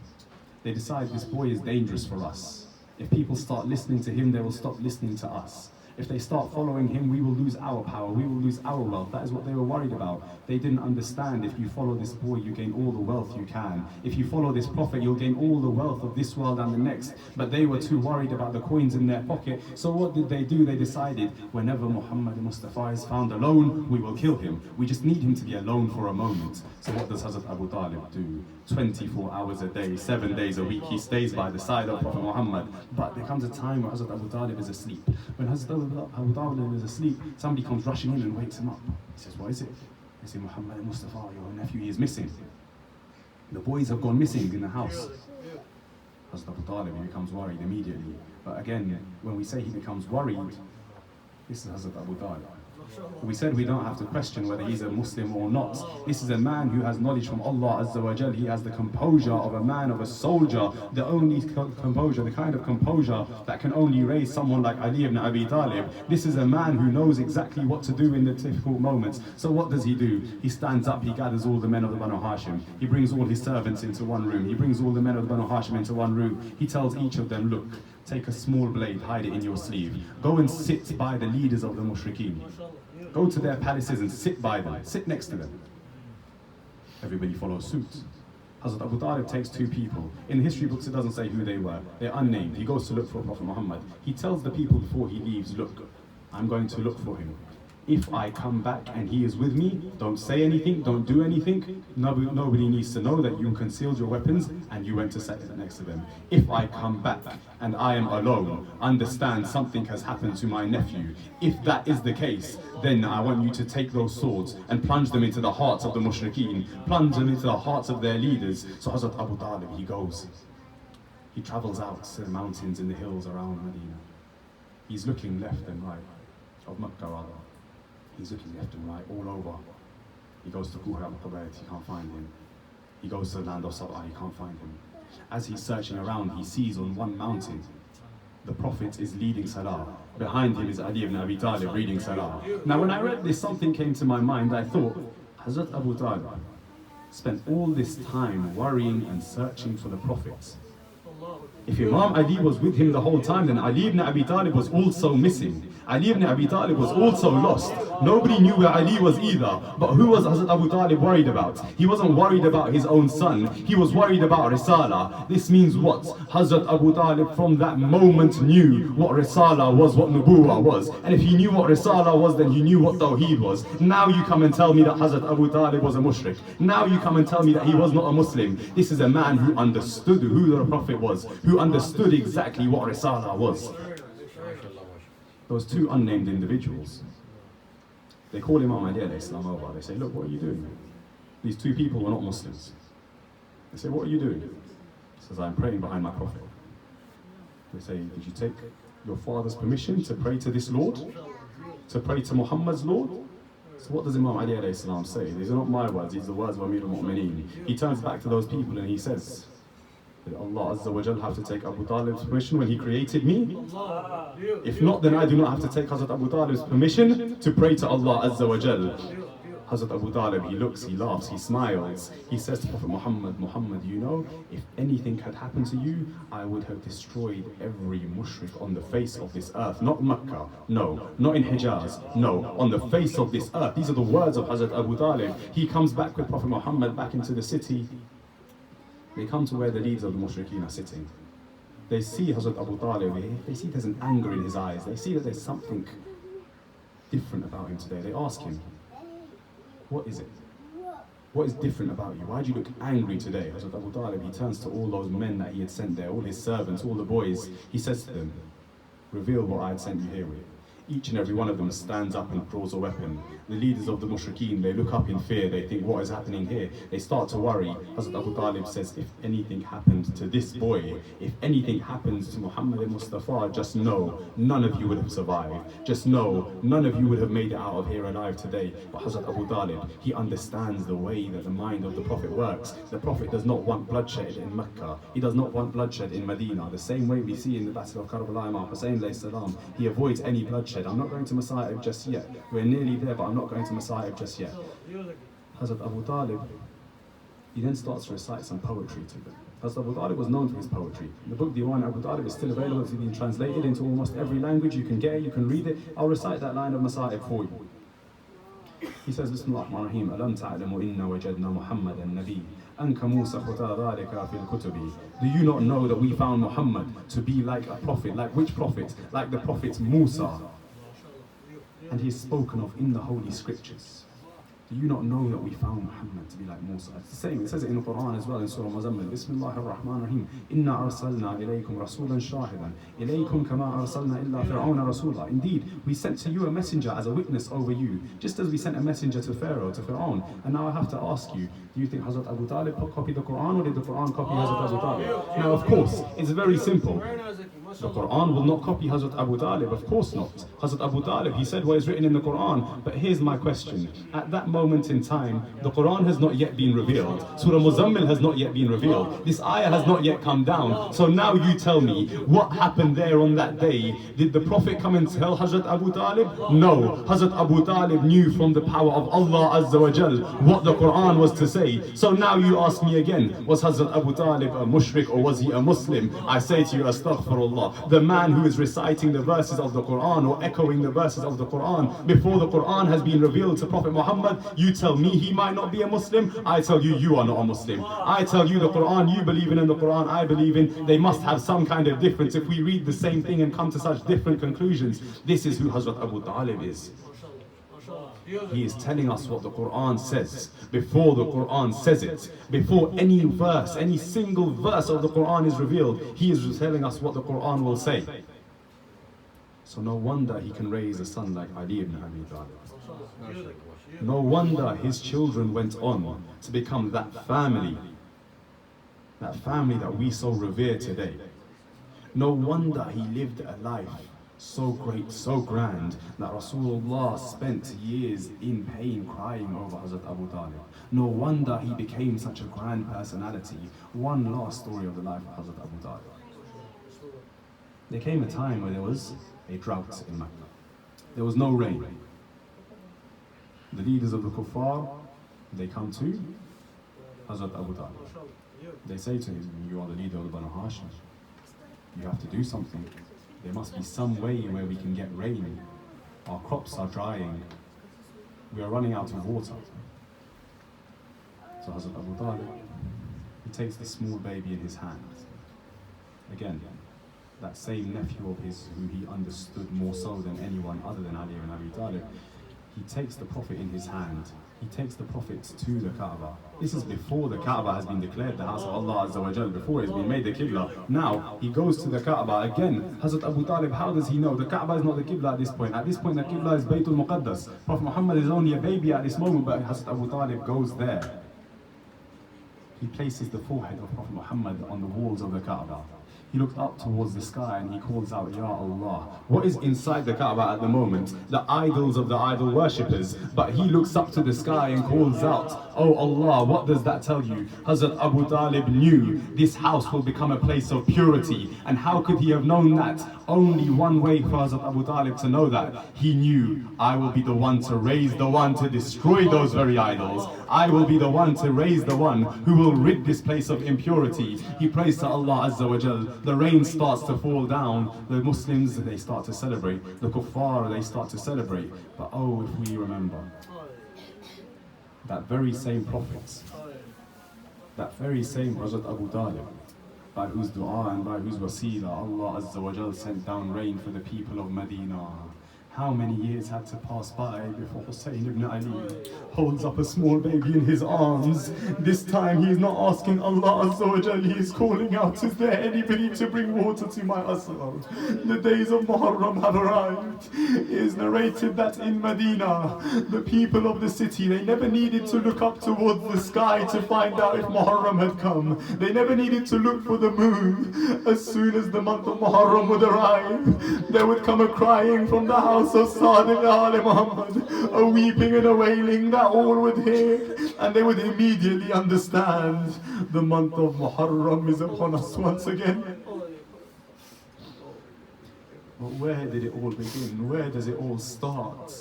Speaker 5: They decide this boy is dangerous for us. If people start listening to him, they will stop listening to us. If they start following him, we will lose our power, we will lose our wealth. That is what they were worried about. They didn't understand if you follow this boy, you gain all the wealth you can. If you follow this prophet, you'll gain all the wealth of this world and the next. But they were too worried about the coins in their pocket. So what did they do? They decided, whenever Muhammad Mustafa is found alone, we will kill him. We just need him to be alone for a moment. So what does Hazrat Abu Talib do? 24 hours a day, 7 days a week, he stays by the side of Prophet Muhammad. But there comes a time where Hazrat Abu Talib is asleep. When Hazrat Abu Talib is asleep, somebody comes rushing in and wakes him up. He says, what is it? They say, Muhammad Mustafa, your nephew, he is missing. The boys have gone missing in the house. Hazrat Abu Talib, he becomes worried immediately. But again, when we say he becomes worried, this is Hazrat Abu Talib. We said we don't have to question whether he's a Muslim or not. This is a man who has knowledge from Allah Azza wa Jal. He has the composure of a man, of a soldier, the only composure, the kind of composure that can only raise someone like Ali ibn Abi Talib. This is a man who knows exactly what to do in the difficult moments. So what does he do? He stands up, he gathers all the men of the Banu Hashim. He brings all his servants into one room. He brings all the men of the Banu Hashim into one room. He tells each of them, look, take a small blade, hide it in your sleeve. Go and sit by the leaders of the mushrikeen. Go to their palaces and sit by them, sit next to them. Everybody follows suit. Hazrat Abu Talib takes two people. In the history books it doesn't say who they were. They're unnamed. He goes to look for Prophet Muhammad. He tells the people before he leaves, look, I'm going to look for him. If I come back and he is with me, don't say anything, don't do anything. Nobody needs to know that you concealed your weapons and you went to sit next to them. If I come back and I am alone, understand something has happened to my nephew. If that is the case, then I want you to take those swords and plunge them into the hearts of the mushrikeen, plunge them into the hearts of their leaders. So Hazrat Abu Talib, he goes. He travels out to the mountains and the hills around Medina. He's looking left and right, of Makkah rather. He's looking left and right, all over. He goes to Muharram, he can't find him. He goes to the land of Sabah, he can't find him. As he's searching around, he sees on one mountain, the Prophet is leading Salah. Behind him is Ali ibn Abi Talib reading Salah. Now when I read this, something came to my mind. I thought, Hazrat Abu Talib spent all this time worrying and searching for the Prophet. If Imam Ali was with him the whole time, then Ali ibn Abi Talib was also missing. Ali ibn Abi Talib was also lost. Nobody knew where Ali was either. But who was Hazrat Abu Talib worried about? He wasn't worried about his own son. He was worried about Risala. This means what? Hazrat Abu Talib from that moment knew what Risala was, what Nubuwa was. And if he knew what Risala was, then he knew what Tawheed was. Now you come and tell me that Hazrat Abu Talib was a mushrik. Now you come and tell me that he was not a Muslim. This is a man who understood who the Prophet was, who understood exactly what Risala was. Those two unnamed individuals, they call Imam Ali alayhi salam over. They say, look, what are you doing? These two people were not Muslims. They say, what are you doing? He says, I'm praying behind my Prophet. They say, did you take your father's permission to pray to this Lord? To pray to Muhammad's Lord? So what does Imam Ali alayhi salam say? These are not my words, these are the words of Amir al-Mu'mineen. He turns back to those people and he says, did Allah Azza wa Jal have to take Abu Talib's permission when he created me? If not, then I do not have to take Hazrat Abu Talib's permission to pray to Allah Azza wa Jal. Hazrat Abu Talib, he looks, he laughs, he smiles. He says to Prophet Muhammad, Muhammad, you know, if anything had happened to you, I would have destroyed every mushrik on the face of this earth. Not Makkah, no. Not in Hijaz, no. On the face of this earth. These are the words of Hazrat Abu Talib. He comes back with Prophet Muhammad back into the city. They come to where the leaders of the mushrikeen are sitting. They see Hazrat Abu Talib, they see there's an anger in his eyes. They see that there's something different about him today. They ask him, What is it? What is different about you? Why do you look angry today? Hazrat Abu Talib, he turns to all those men that he had sent there, all his servants, all the boys. He says to them, reveal what I had sent you here with. Each and every one of them stands up and draws a weapon. The leaders of the mushrikeen, they look up in fear, they think, what is happening here? They start to worry. Hazrat Abu Talib says, if anything happens to this boy, if anything happens to Muhammad al-Mustafa, just know, none of you would have survived. Just know, none of you would have made it out of here alive today. But Hazrat Abu Talib, he understands the way that the mind of the Prophet works. The Prophet does not want bloodshed in Mecca. He does not want bloodshed in Medina. The same way we see in the Battle of Karbala, Imam Hussein alayhi salam, he avoids any bloodshed. I'm not going to Masa'ib just yet. We're nearly there, but I'm not going to Masa'ib just yet. Hazrat Abu Talib, he then starts to recite some poetry to them. Hazrat Abu Talib was known for his poetry. The book Diwan Abu Talib is still available. It's been translated into almost every language. You can get it, you can read it. I'll recite that line of Masa'ib for you. He says, Bismillah ar-Rahman ar-Rahim, Alam ta'lamu inna wajadna Muhammadan Nabi. Anka Musa dhalika fil kutubi. Do you not know that we found Muhammad to be like a prophet? Like which prophet? Like the prophet Musa. And he is spoken of in the Holy Scriptures. Do you not know that we found Muhammad to be like Musa? It's the same, it says it in the Quran as well in Surah Muzammil. Bismillah ar-Rahman ar-Rahim. Inna arsalna ilaykum rasulan shahidan. Ilaykum kama arsalna illa fir'auna rasula. Indeed, we sent to you a messenger as a witness over you, just as we sent a messenger to Pharaoh, to Fir'aun. And now I have to ask you, do you think Hazrat Abu Talib copied the Quran, or did the Quran copy Hazrat Abu Talib? Now, of course, it's very simple. The Quran will not copy Hazrat Abu Talib, of course not. Hazrat Abu Talib, he said what is written in the Quran. But here's my question. At that moment in time, the Quran has not yet been revealed. Surah Muzammil has not yet been revealed. This ayah has not yet come down. So now you tell me, what happened there on that day? Did the Prophet come and tell Hazrat Abu Talib? No. Hazrat Abu Talib knew from the power of Allah Azza wa Jal what the Quran was to say. So now you ask me again, was Hazrat Abu Talib a mushrik or was he a Muslim? I say to you, astaghfirullah. The man who is reciting the verses of the Quran or echoing the verses of the Quran before the Quran has been revealed to Prophet Muhammad, you tell me he might not be a Muslim, I tell you, you are not a Muslim. I tell you the Quran you believe in and the Quran I believe in, they must have some kind of difference if we read the same thing and come to such different conclusions. This is who Hazrat Abu Talib is. He is telling us what the Quran says before the Quran says it. Before any verse, any single verse of the Quran is revealed, he is telling us what the Quran will say. So no wonder he can raise a son like Ali ibn Abi Talib. No wonder his children went on to become that family that we so revere today. No wonder he lived a life so great, so grand, that Rasulullah spent years in pain crying over Hazrat Abu Talib. No wonder he became such a grand personality. One last story of the life of Hazrat Abu Talib. There came a time where there was a drought in Mecca. There was no rain. The leaders of the kuffar, they come to Hazrat Abu Talib. They say to him, you are the leader of the Banu Hashim. You have to do something. There must be some way where we can get rain. Our crops are drying. We are running out of water. So Hazrat Abu Talib, he takes the small baby in his hand. Again, that same nephew of his who he understood more so than anyone other than Ali ibn Abi Talib, he takes the Prophet in his hand. He takes the Prophet to the Kaaba. This is before the Kaaba has been declared the house of Allah Azza wa Jal, before it's been made the Qibla. Now, he goes to the Kaaba. Again, Hazrat Abu Talib, how does he know? The Kaaba is not the Qibla at this point. At this point, the Qibla is Baytul Muqaddas. Prophet Muhammad is only a baby at this moment, but Hazrat Abu Talib goes there. He places the forehead of Prophet Muhammad on the walls of the Kaaba. He looked up towards the sky and he calls out, Ya Allah. What is inside the Kaaba at the moment? The idols of the idol worshippers. But he looks up to the sky and calls out, Oh Allah, what does that tell you? Hazrat Abu Talib knew this house will become a place of purity. And how could he have known that? Only one way for Hazrat Abu Talib to know that. He knew, I will be the one to raise the one to destroy those very idols. I will be the one to raise the one who will rid this place of impurity. He prays to Allah Azza wa Jal. The rain starts to fall down. The Muslims, they start to celebrate. The kuffar, they start to celebrate. But oh, if we remember that very same Prophet, that very same Hazrat Abu Talib, by whose dua and by whose wasila Allah Azza wa Jal sent down rain for the people of Medina, How many years had to pass by before Hussein ibn Ali holds up a small baby in his arms? This time he's not asking Allah Azza wa Jal, he is calling out, is there anybody to bring water to my Asr? The days of Muharram have arrived. It is narrated that in Medina, the people of the city, they never needed to look up towards the sky to find out if Muharram had come. They never needed to look for the moon. As soon as the month of Muharram would arrive, there would come a crying from the house of Sadiq Ali Muhammad, a weeping and a wailing that all would hear, and they would immediately understand the month of Muharram is upon us once again. But where did it all begin? Where does it all start?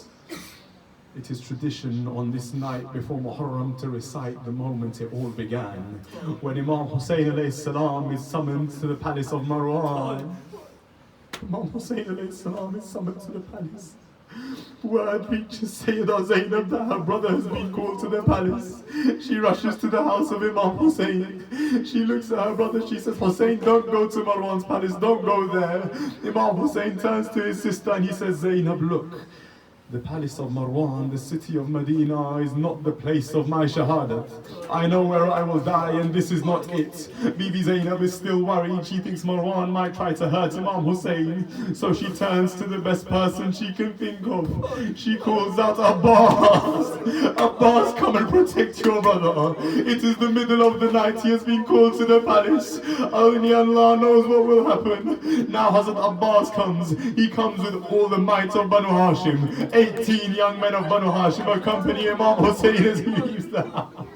Speaker 5: It is tradition on this night before Muharram to recite the moment it all began, when Imam Hussein alayhi salam is summoned to the palace of Marwan. Imam Hussein alayhi salam is summoned to the palace. Word reaches Sayyidah Zainab that her brother has been called to the palace. She rushes to the house of Imam Hussein. She looks at her brother, she says, Hussein, don't go to Marwan's palace, don't go there. Imam Hussein turns to his sister and he says, Zainab, look. The palace of Marwan, the city of Medina, is not the place of my shahadat. I know where I will die and this is not it. Bibi Zainab is still worried. She thinks Marwan might try to hurt Imam Hussein. So she turns to the best person she can think of. She calls out, Abbas! Abbas, come and protect your brother. It is the middle of the night. He has been called to the palace. Only Allah knows what will happen. Now Hazrat Abbas comes. He comes with all the might of Banu Hashim. 18 young men of Banu Hashim accompany Imam Hussein as he leaves the house.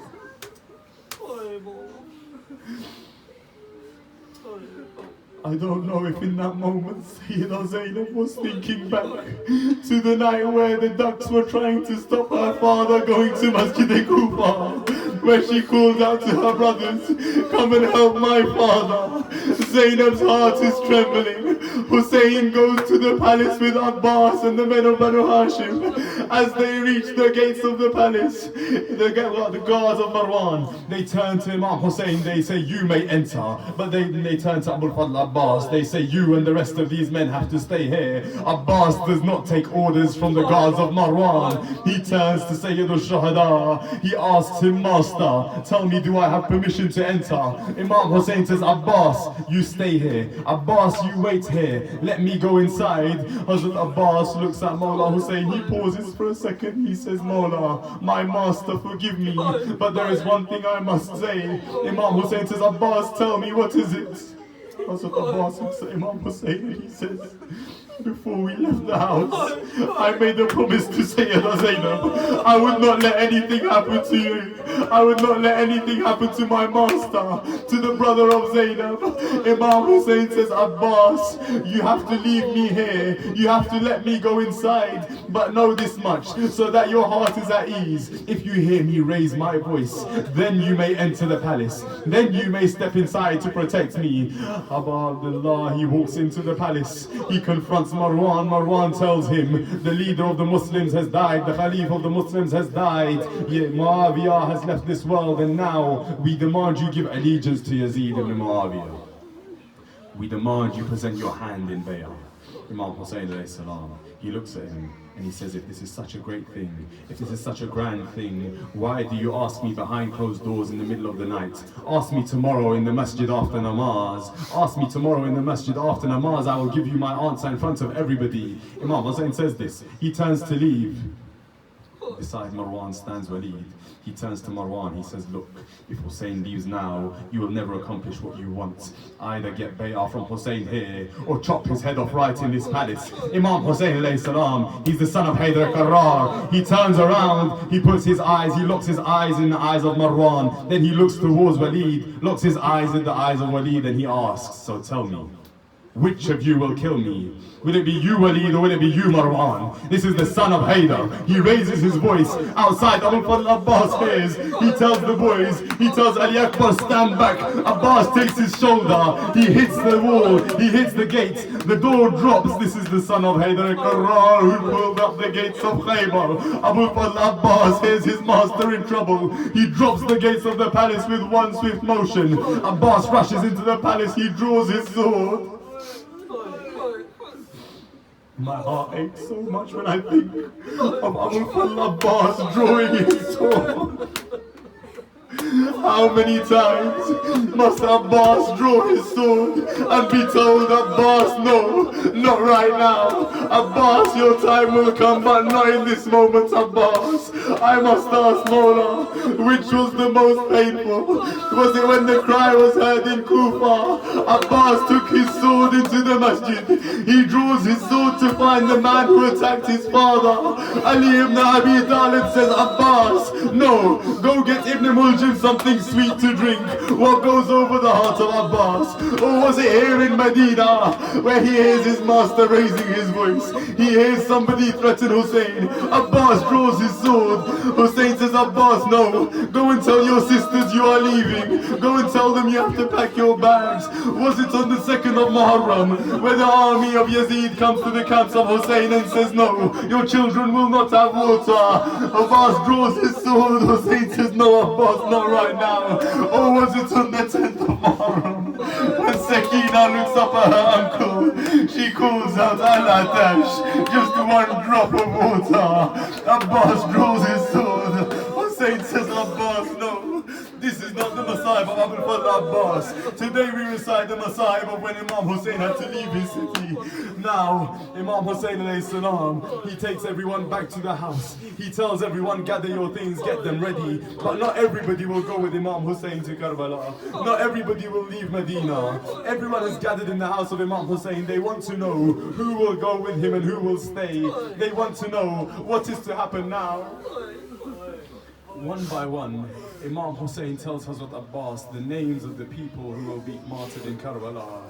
Speaker 5: I don't know if in that moment Sayyidah Zainab was thinking back to the night where the ducks were trying to stop her father going to Masjid-e-Kufa, where she called out to her brothers, come and help my father. Zainab's heart is trembling. Hussein goes to the palace with Abbas and the men of Banu Hashim. As they reach the gates of the palace, the guards of Marwan, they turn to Imam Hussein, they say, you may enter. But they turn to Abu Fadl Abbas, they say, you and the rest of these men have to stay here. Abbas does not take orders from the guards of Marwan. He turns to Sayyid al-Shuhada. He asks him, Master, tell me, do I have permission to enter? Imam Hussein says, Abbas, you stay here. Abbas, you wait here. Let me go inside. Hazrat Abbas looks at Mawla Hussein. He pauses for a second. He says, Mawla, my master, forgive me, but there is one thing I must say. Imam Hussein says, Abbas, tell me, what is it? Hazrat Abbas looks at Imam Hussein and he says, before we left the house, I made a promise to Sayyidah Zainab. I would not let anything happen to you. I would not let anything happen to my master, to the brother of Zainab. Imam Hussein says, Abbas, you have to leave me here. You have to let me go inside. But know this much, so that your heart is at ease. If you hear me raise my voice, then you may enter the palace. Then you may step inside to protect me. Abu Abdullah, he walks into the palace. He confronts Marwan. Marwan tells him, the leader of the Muslims has died, the Khalif of the Muslims has died. Muawiyah has left this world, and now we demand you give allegiance to Yazid ibn Muawiyah. We demand you present your hand in bay'ah. Imam Hussein alayhi salam, he looks at him and he says, if this is such a great thing, if this is such a grand thing, why do you ask me behind closed doors in the middle of the night? Ask me tomorrow in the masjid after namaz. Ask me tomorrow in the masjid after namaz. I will give you my answer in front of everybody. Imam Hussein says this. He turns to leave. Beside Marwan stands Walid. He turns to Marwan, he says, look, if Hussein leaves now, you will never accomplish what you want. Either get bay'ah from Hussein here, or chop his head off right in this palace. Imam Hussein alayhi salam, he's the son of Haydar al-Qarrar. He turns around, he puts his eyes, he locks his eyes in the eyes of Marwan. Then he looks towards Walid, locks his eyes in the eyes of Walid, and he asks, so tell me, which of you will kill me? Will it be you, Walid, or will it be you, Marwan? This is the son of Haydar. He raises his voice outside. Abu Fadl Abbas hears. He tells the boys, he tells Ali Akbar, stand back. Abbas takes his shoulder. He hits the wall. He hits the gate. The door drops. This is the son of Haydar al-Qarrar who pulled up the gates of Khaybar. Abu Fadl Abbas hears his master in trouble. He drops the gates of the palace with one swift motion. Abbas rushes into the palace. He draws his sword. My heart aches so much when I think of Abu Fadl Abbas drawing his sword. How many times must Abbas draw his sword and be told, Abbas, no, not right now. Abbas, your time will come, but not in this moment, Abbas. I must ask Mawla, which was the most painful? Was it when the cry was heard in Kufa? Abbas took his sword into the masjid. He draws his sword to find the man who attacked his father. Ali ibn Abi Talib says, Abbas, no, go get Ibn Muljim something sweet to drink. What goes over the heart of Abbas? Or was it here in Medina where he hears his master raising his voice? He hears somebody threaten Hussein. Abbas draws his sword. Hussein says, Abbas, no, go and tell your sisters you are leaving. Go and tell them you have to pack your bags. Was it on the 2nd of Muharram where the army of Yazid comes to the camps of Hussein and says, no, your children will not have water? Abbas draws his sword. Hussein says, no, Abbas, not right now. Or was it on the 10th of Muharram when Sakina looks up at her uncle? She calls out, Al-Atash, just one drop of water. Abbas draws his sword. Hussein says, Abbas, no, this is not the Masa'ib of Abu Fadl Abbas. Today we recite the Masa'ib of when Imam Hussein had to leave his city. Now, Imam Hussein alayhi salam, he takes everyone back to the house. He tells everyone, gather your things, get them ready. But not everybody will go with Imam Hussein to Karbala. Not everybody will leave Medina. Everyone is gathered in the house of Imam Hussein. They want to know who will go with him and who will stay. They want to know what is to happen now. One by one, Imam Hussein tells Hazrat Abbas the names of the people who will be martyred in Karbala.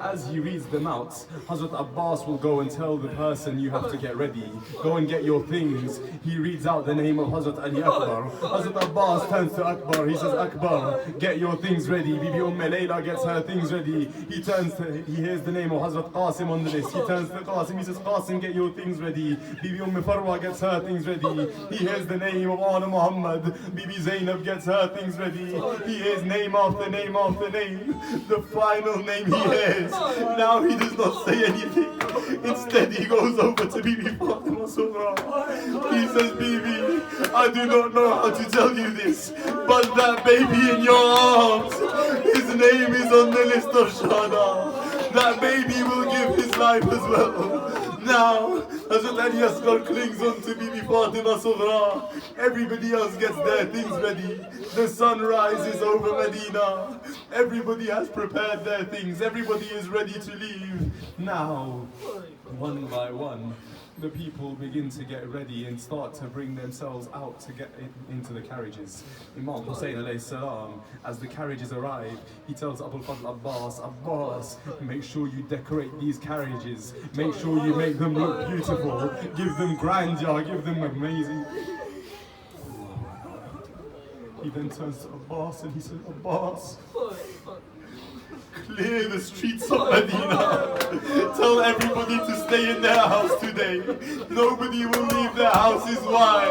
Speaker 5: As he reads them out, Hazrat Abbas will go and tell the person, you have to get ready, go and get your things. He reads out the name of Hazrat Ali Akbar. Hazrat Abbas turns to Akbar, he says, Akbar, get your things ready. Bibi Layla gets her things ready. He hears the name of Hazrat Qasim on the list. He turns to Qasim, he says, Qasim, get your things ready. Bibi Farwa gets her things ready. He hears the name of Ana Muhammad. Bibi Zainab gets her things ready. He hears name after name after name. The final name he hears. Now he does not say anything. Instead he goes over to Bibi Fatima Sughra. He says, Bibi, I do not know how to tell you this, but that baby in your arms, his name is on the list of Shahada. That baby will give his life as well. Now, Hazrat Ali Asghar clings on to Bibi Fatima Sughra. Everybody else gets their things ready. The sun rises over Medina. Everybody has prepared their things. Everybody is ready to leave. Now, one by one, the people begin to get ready and start to bring themselves out to get into the carriages. Imam Hussein alayhi salam, as the carriages arrive, he tells Abu Fadl Abbas, Abbas, make sure you decorate these carriages. Make sure you make them look beautiful. Give them grandeur, give them amazing. He then turns to Abbas and he says, Abbas, clear the streets of Medina. Tell everybody to stay in their house today. Nobody will leave their houses. Why?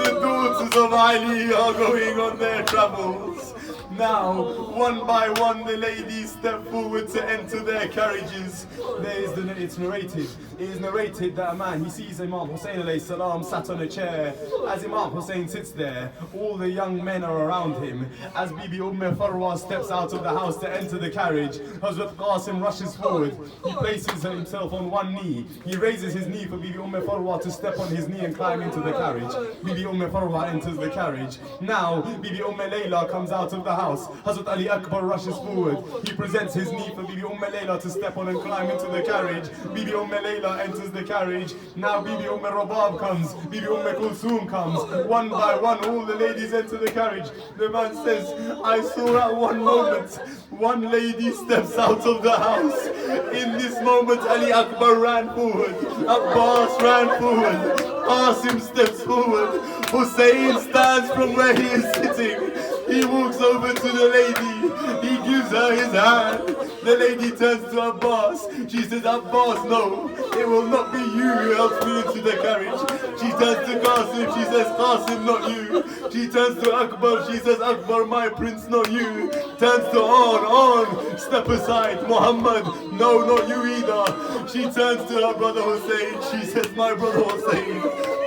Speaker 5: The daughters of Ali are going on their travels. Now, one by one, the ladies step forward to enter their carriages. It's narrated. It is narrated that a man, he sees Imam Hussein alayhi salam sat on a chair. As Imam Hussein sits there, all the young men are around him. As Bibi Farwa steps out of the house to enter the carriage, Hazrat Qasim rushes forward. He places himself on one knee. He raises his knee for Bibi Farwa to step on his knee and climb into the carriage. Bibi Farwa enters the carriage. Now, Bibi Layla comes out of the house. Hazrat Ali Akbar rushes forward. He presents his knee for Bibi Layla to step on and climb into the carriage. Bibi Layla enters the carriage. Now Bibi Rabab comes. Bibi Kulsum comes. One by one, all the ladies enter the carriage. The man says, I saw at one moment, one lady steps out of the house. In this moment, Ali Akbar ran forward. Abbas ran forward. Qasim steps forward. Hussein stands from where he is sitting. He walks over to the lady. He gives her
Speaker 6: over his hand. The lady turns to Abbas. She says, Abbas, no, it will not be you who helps me into the carriage. She turns to Qasim. She says, Qasim, not you. She turns to Akbar. She says, Akbar, my prince, not you. Turns to on, step aside. Muhammad, no, not you either. She turns to her brother Hussein. She says, my brother Hussein,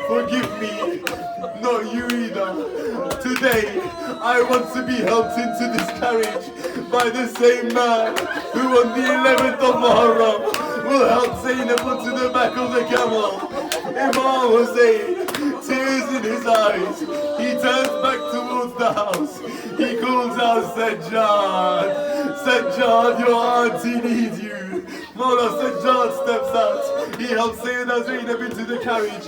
Speaker 6: forgive me, not you either. Today, I want to be helped into this carriage by the same man who on the 11th of Muharram will help Zainab onto the back of the camel. Imam Hussein, tears in his eyes, he turns back towards the house. He calls out, Sajjad, Sajjad, your auntie needs you. Mawla Sajjad steps out. He helps Sayyidina Zainab into the carriage.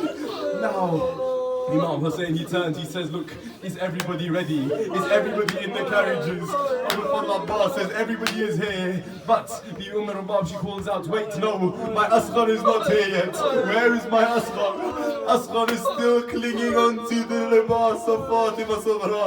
Speaker 6: Now, Imam Hussein, he turns, he says, look, is everybody ready? Is everybody in the carriages? Abu Fadl Abbas says, everybody is here. But the Rabab, she calls out, wait, no, my Asghar is not here yet. Where is my Asghar? Asghar is still clinging on to the libas of Fatima Sughra.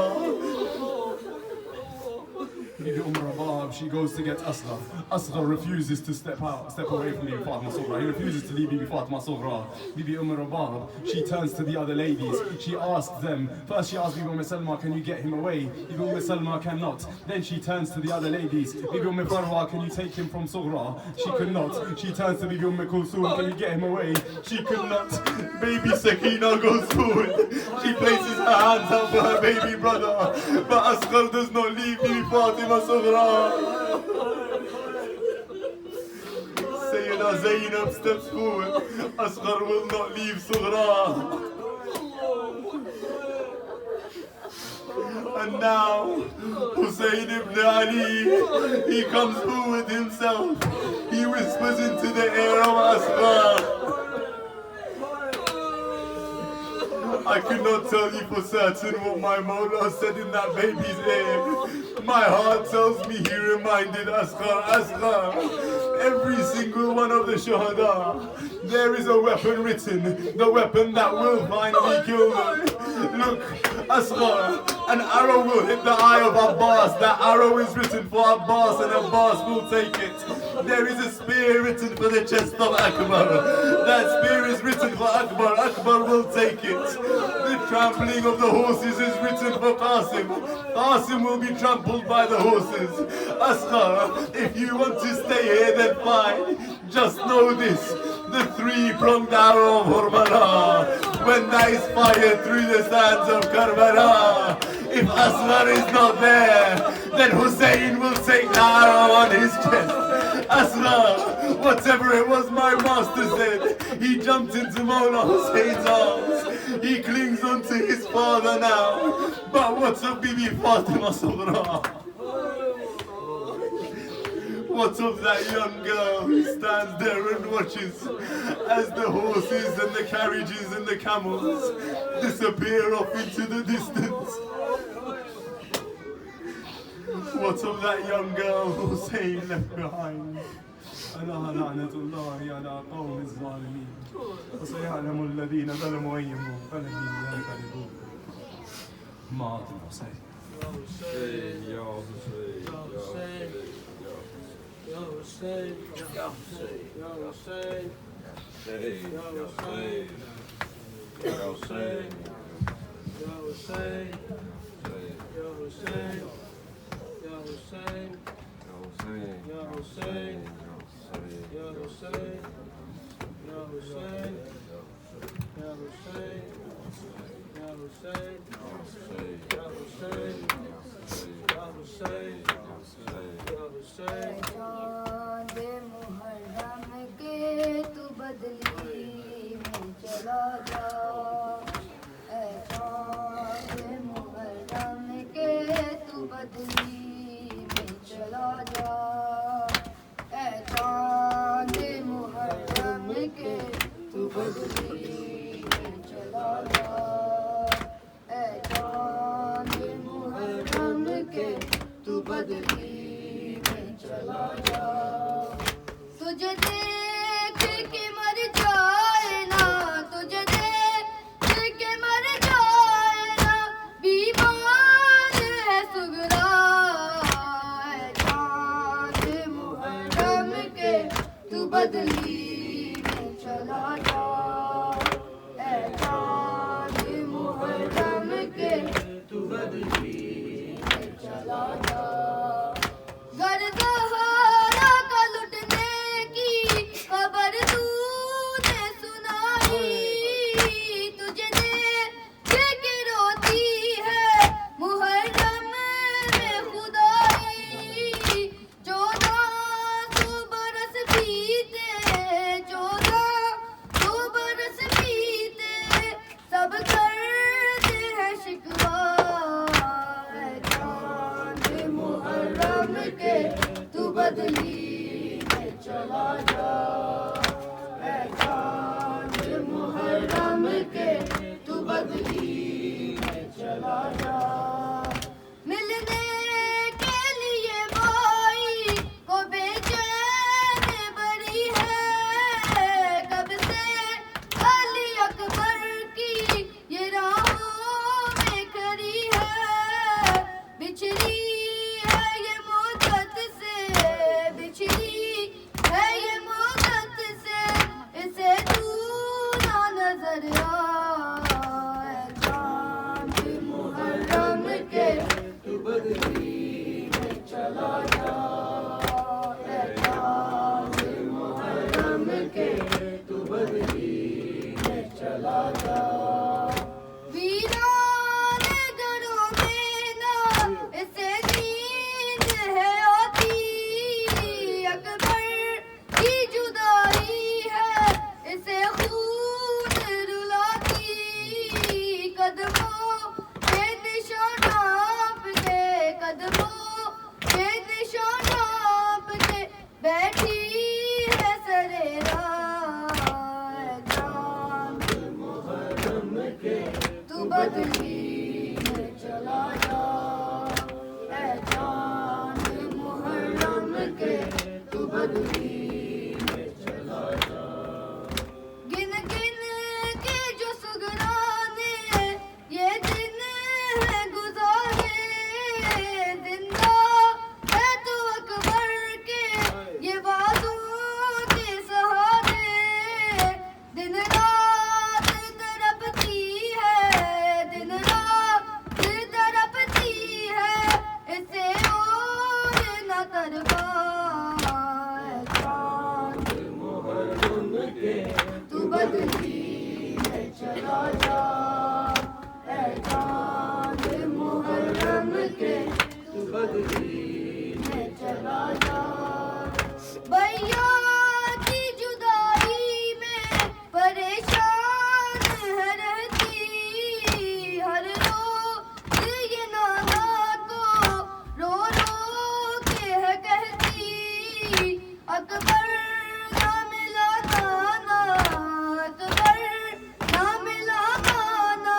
Speaker 6: Bibi Rabab, she goes to get Asghar. Asghar refuses to step away from Bibi Fatima Sughra. He refuses to leave Bibi Fatima Sughra. Bibi Rabab, she turns to the other ladies. She asks them, first she asks Bibi Salma, can you get him away? Bibi Salma cannot. Then she turns to the other ladies. Bibi Farwa, can you take him from Sughra? She could not. She turns to Bibi Kulsum, can you get him away? She could not. Baby Sakina goes forward. She places her hands out for her baby brother. But Asghar does not leave Bibi Fatima Sughra. Sayyida Zainab steps forward. Asghar will not leave Sughra. And now, Hussein ibn Ali, he comes forward himself. He whispers into the ear of Asghar. I could not tell you for certain what my Mawla said in that baby's ear. My heart tells me he reminded Asghar, every single one of the Shuhada, there is a weapon written, the weapon that will finally kill them. Look, Asghar, an arrow will hit the eye of Abbas. That arrow is written for Abbas and Abbas will take it. There is a spear written for the chest of Akbar. That spear is written for Akbar. Akbar will take it. The trampling of the horses is written for Qasim. Qasim will be trampled by the horses. Asghar, if you want to stay here, then fine. Just know this. The three-pronged arrow of Hurmala, when that is fired through the sands of Karbala, if Asghar is not there, then Hussein will take the arrow on his chest. Asghar, whatever it was my master said, he jumped into Mawla Hussein's arms. He clings onto his father now. But what's of Bibi Fatima Sughra? What of that young girl who stands there and watches as the horses and the carriages and the camels disappear off into the distance? What of that young girl Hussein left behind? ألا لعنة الله على قوم الظالمين وسيعلم الذين ظلموا أي منقلب ينقلبون. مات الحسين.
Speaker 7: يا حسين يا حسين يا حسين يا حسين يا حسين يا حسين يا حسين يا حسين يا حسين يا حسين يا حسين يا حسين يا حسين يا حسين يا حسين يا حسين يا حسين يا حسين
Speaker 3: चांद मुहर्रम के तू बदली में चला जा ऐ चांद मुहर्रम के तू बदली में चला जा ऐ चांद मुहर्रम के तू बदली में चला जा ऐ चांद मुहर्रम के तू बदली में चला بدلی میں چلا جا اے چاند محرم کے تو بدلی میں چلا جا گر زہرا کا لٹنے کی خبر تو نے سنائی تجھے دیکھ کے روتی ہے محرم میں خدائی 1400 برس بیتے 1400 برس بیتے سب کرتے ہیں شکوہ اے چاند محرم کے تو بدلی میں چلا جا اے چاند محرم کے تو بدلی میں چلا جا ملنے کے لیے بائی کو بے چین بری ہے کب سے علی اکبر کی یہ راہوں میں کھڑی ہے بچھڑی ہے یہ مدت سے بچھڑی ہے یہ مدت سے اسے تو نہ نظر آئے چاند محرم کے تو بدلی میں چلا جا اے چاند محرم کے تو بدلی میں چلا جا ویران گھروں میں نہ اسے نیند ہے آتی اکبر کی جدائی ہے اسے خون رلاتی قدموں کے نشان آپ کے قدموں کے نشان آپ کے بیٹھی ہے سرے راہ چاند محرم کے تو بدلی میں چلا جا اے چاند محرم کے تو بدلی میں چلا جا گن گن کے جو سگرانے یہ دن ہے گزارے زندہ ہے تو اکبر کے یہ وعدوں کے سہارے دن رات تڑپتی ہے دن رات تڑپتی ہے اسے اور نہ تڑپا اے چاند محرم کے تو بدلی میں چلا جا اے چاند محرم کے تو بدلی میں چلا جا بھیا کی جدائی میں پریشان ہے رہتی ہر روز یہ نانا کو رو رو کے ہے کہتی اکبر نہ ملا نانا اکبر نہ ملا نانا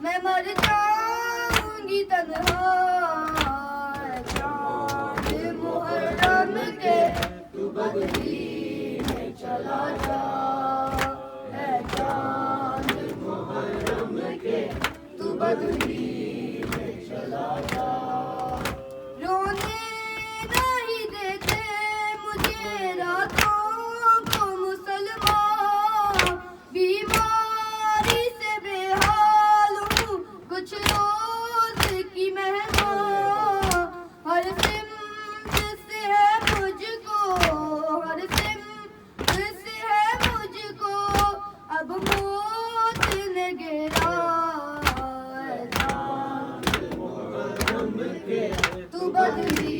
Speaker 3: میں مر جاؤں گی تنہا اے چاند محرم کے تو بدلی میں چلا جا اے چاند محرم کے تو بدلی میں چلا جا رونے نہیں دیتے مجھے راتوں کو مسلمان بیماری سے بے حال ہوں کچھ روز کی مہمان ہر سمت سے ہے مجھ کو ہر سمت سے ہے مجھ کو اب موت نے گھیرا اے چاند محرم کے تو بدلی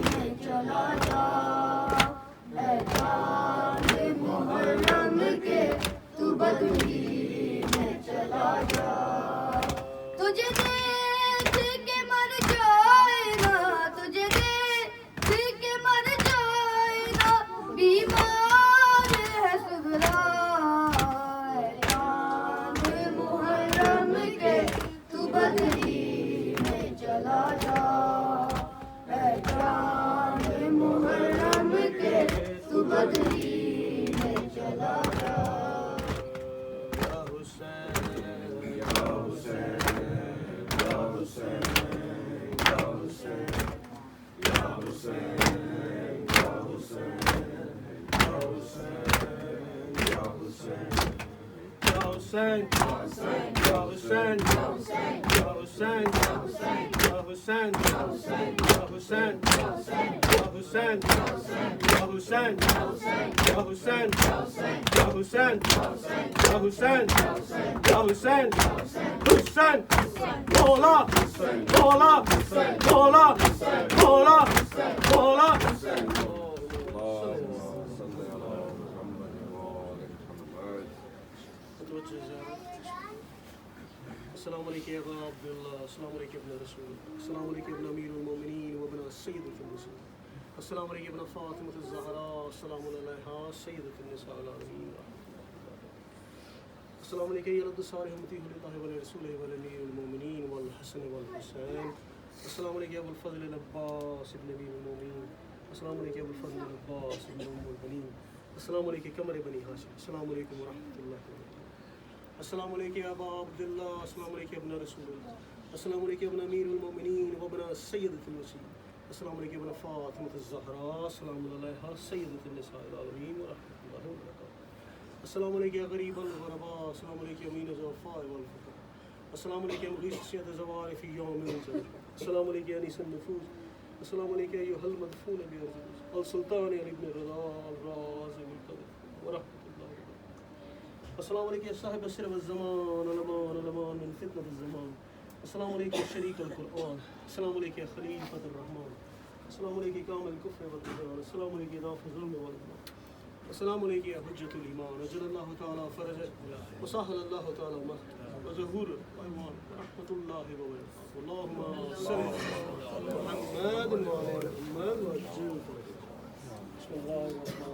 Speaker 3: میں چلا جا اے چاند محرم کے تو بدلی میں چلا جا تجھے دیکھ کے مر جائے نا تجھے دیکھ کے مر جائے نا بیمار ہے سغرا اے چاند محرم کے تو بدلی میں چلا جا اے چاند محرم کے تو بدلی میں چلا جا
Speaker 7: یا حسین
Speaker 6: یا حسین یا حسین یا حسین یا حسین یا حسین یا حسین
Speaker 7: Hussein, Ya Hussein, Ya Hussein, Ya Hussein, Ya Hussein, Ya Hussein, Ya Hussein, Ya Hussein, Ya Hussein, Ya Hussein, Ya Hussein, Hussein, Mola, Mola, Mola, Mola, Mola. السلام عليكم يا ابا عبد الله، السلام عليكم يا ابن رسول، السلام عليكم يا ابن امير المؤمنين وابن السيد في النساء، السلام عليكم يا ابن فاطمة الزهراء، السلام عليها سيدة النساء العالمين. السلام عليكم يا رد صالح مطيع لله ولرسوله ولامير المؤمنين والحسن والحسين، السلام عليكم يا ابو الفضل العباس ابن امير المؤمنين، السلام عليكم يا ابو الفضل العباس ابن ام البنين، السلام عليكم كمر بني هاشم، السلام عليكم ورحمة الله وبركاته. السلام عليكم يا أبا عبد الله، السلام عليكم يا ابن رسول الله، السلام عليكم يا ابن أمير المؤمنين وابن السيدة المسيح، السلام عليكم يا ابن فاطمة الزهراء، السلام عليها سيدة النساء العالمين ورحمة الله وبركاته. السلام عليكم يا غريب الغرباء، السلام عليكم يا أمين الزوفاء والفقراء، السلام عليكم يا مغيث السيادة الزوار في يوم الزمن، السلام عليكم يا أنيس النفوس، السلام عليكم يا أيها المدفون بأرض السلطان يا ابن الرضا الرازق القدر ورحمة الله وبركاته. السلام عليكم يا صاحب السر والزمان الأمان الأمان من فتنة الزمان، السلام عليكم يا شريك القرآن، السلام عليكم يا خليفة الرحمن، السلام عليكم يا كامل الكفر والإيمان، السلام عليكم يا دافع الظلم والإيمان، السلام عليكم يا حجة الإيمان، أجل الله تعالى فرجك وسهل الله تعالى مهدك وزهور الأيمان ورحمة الله وبركاته. اللهم صل على محمد وعلى محمد وعجل فرجك. بسم الله الرحمن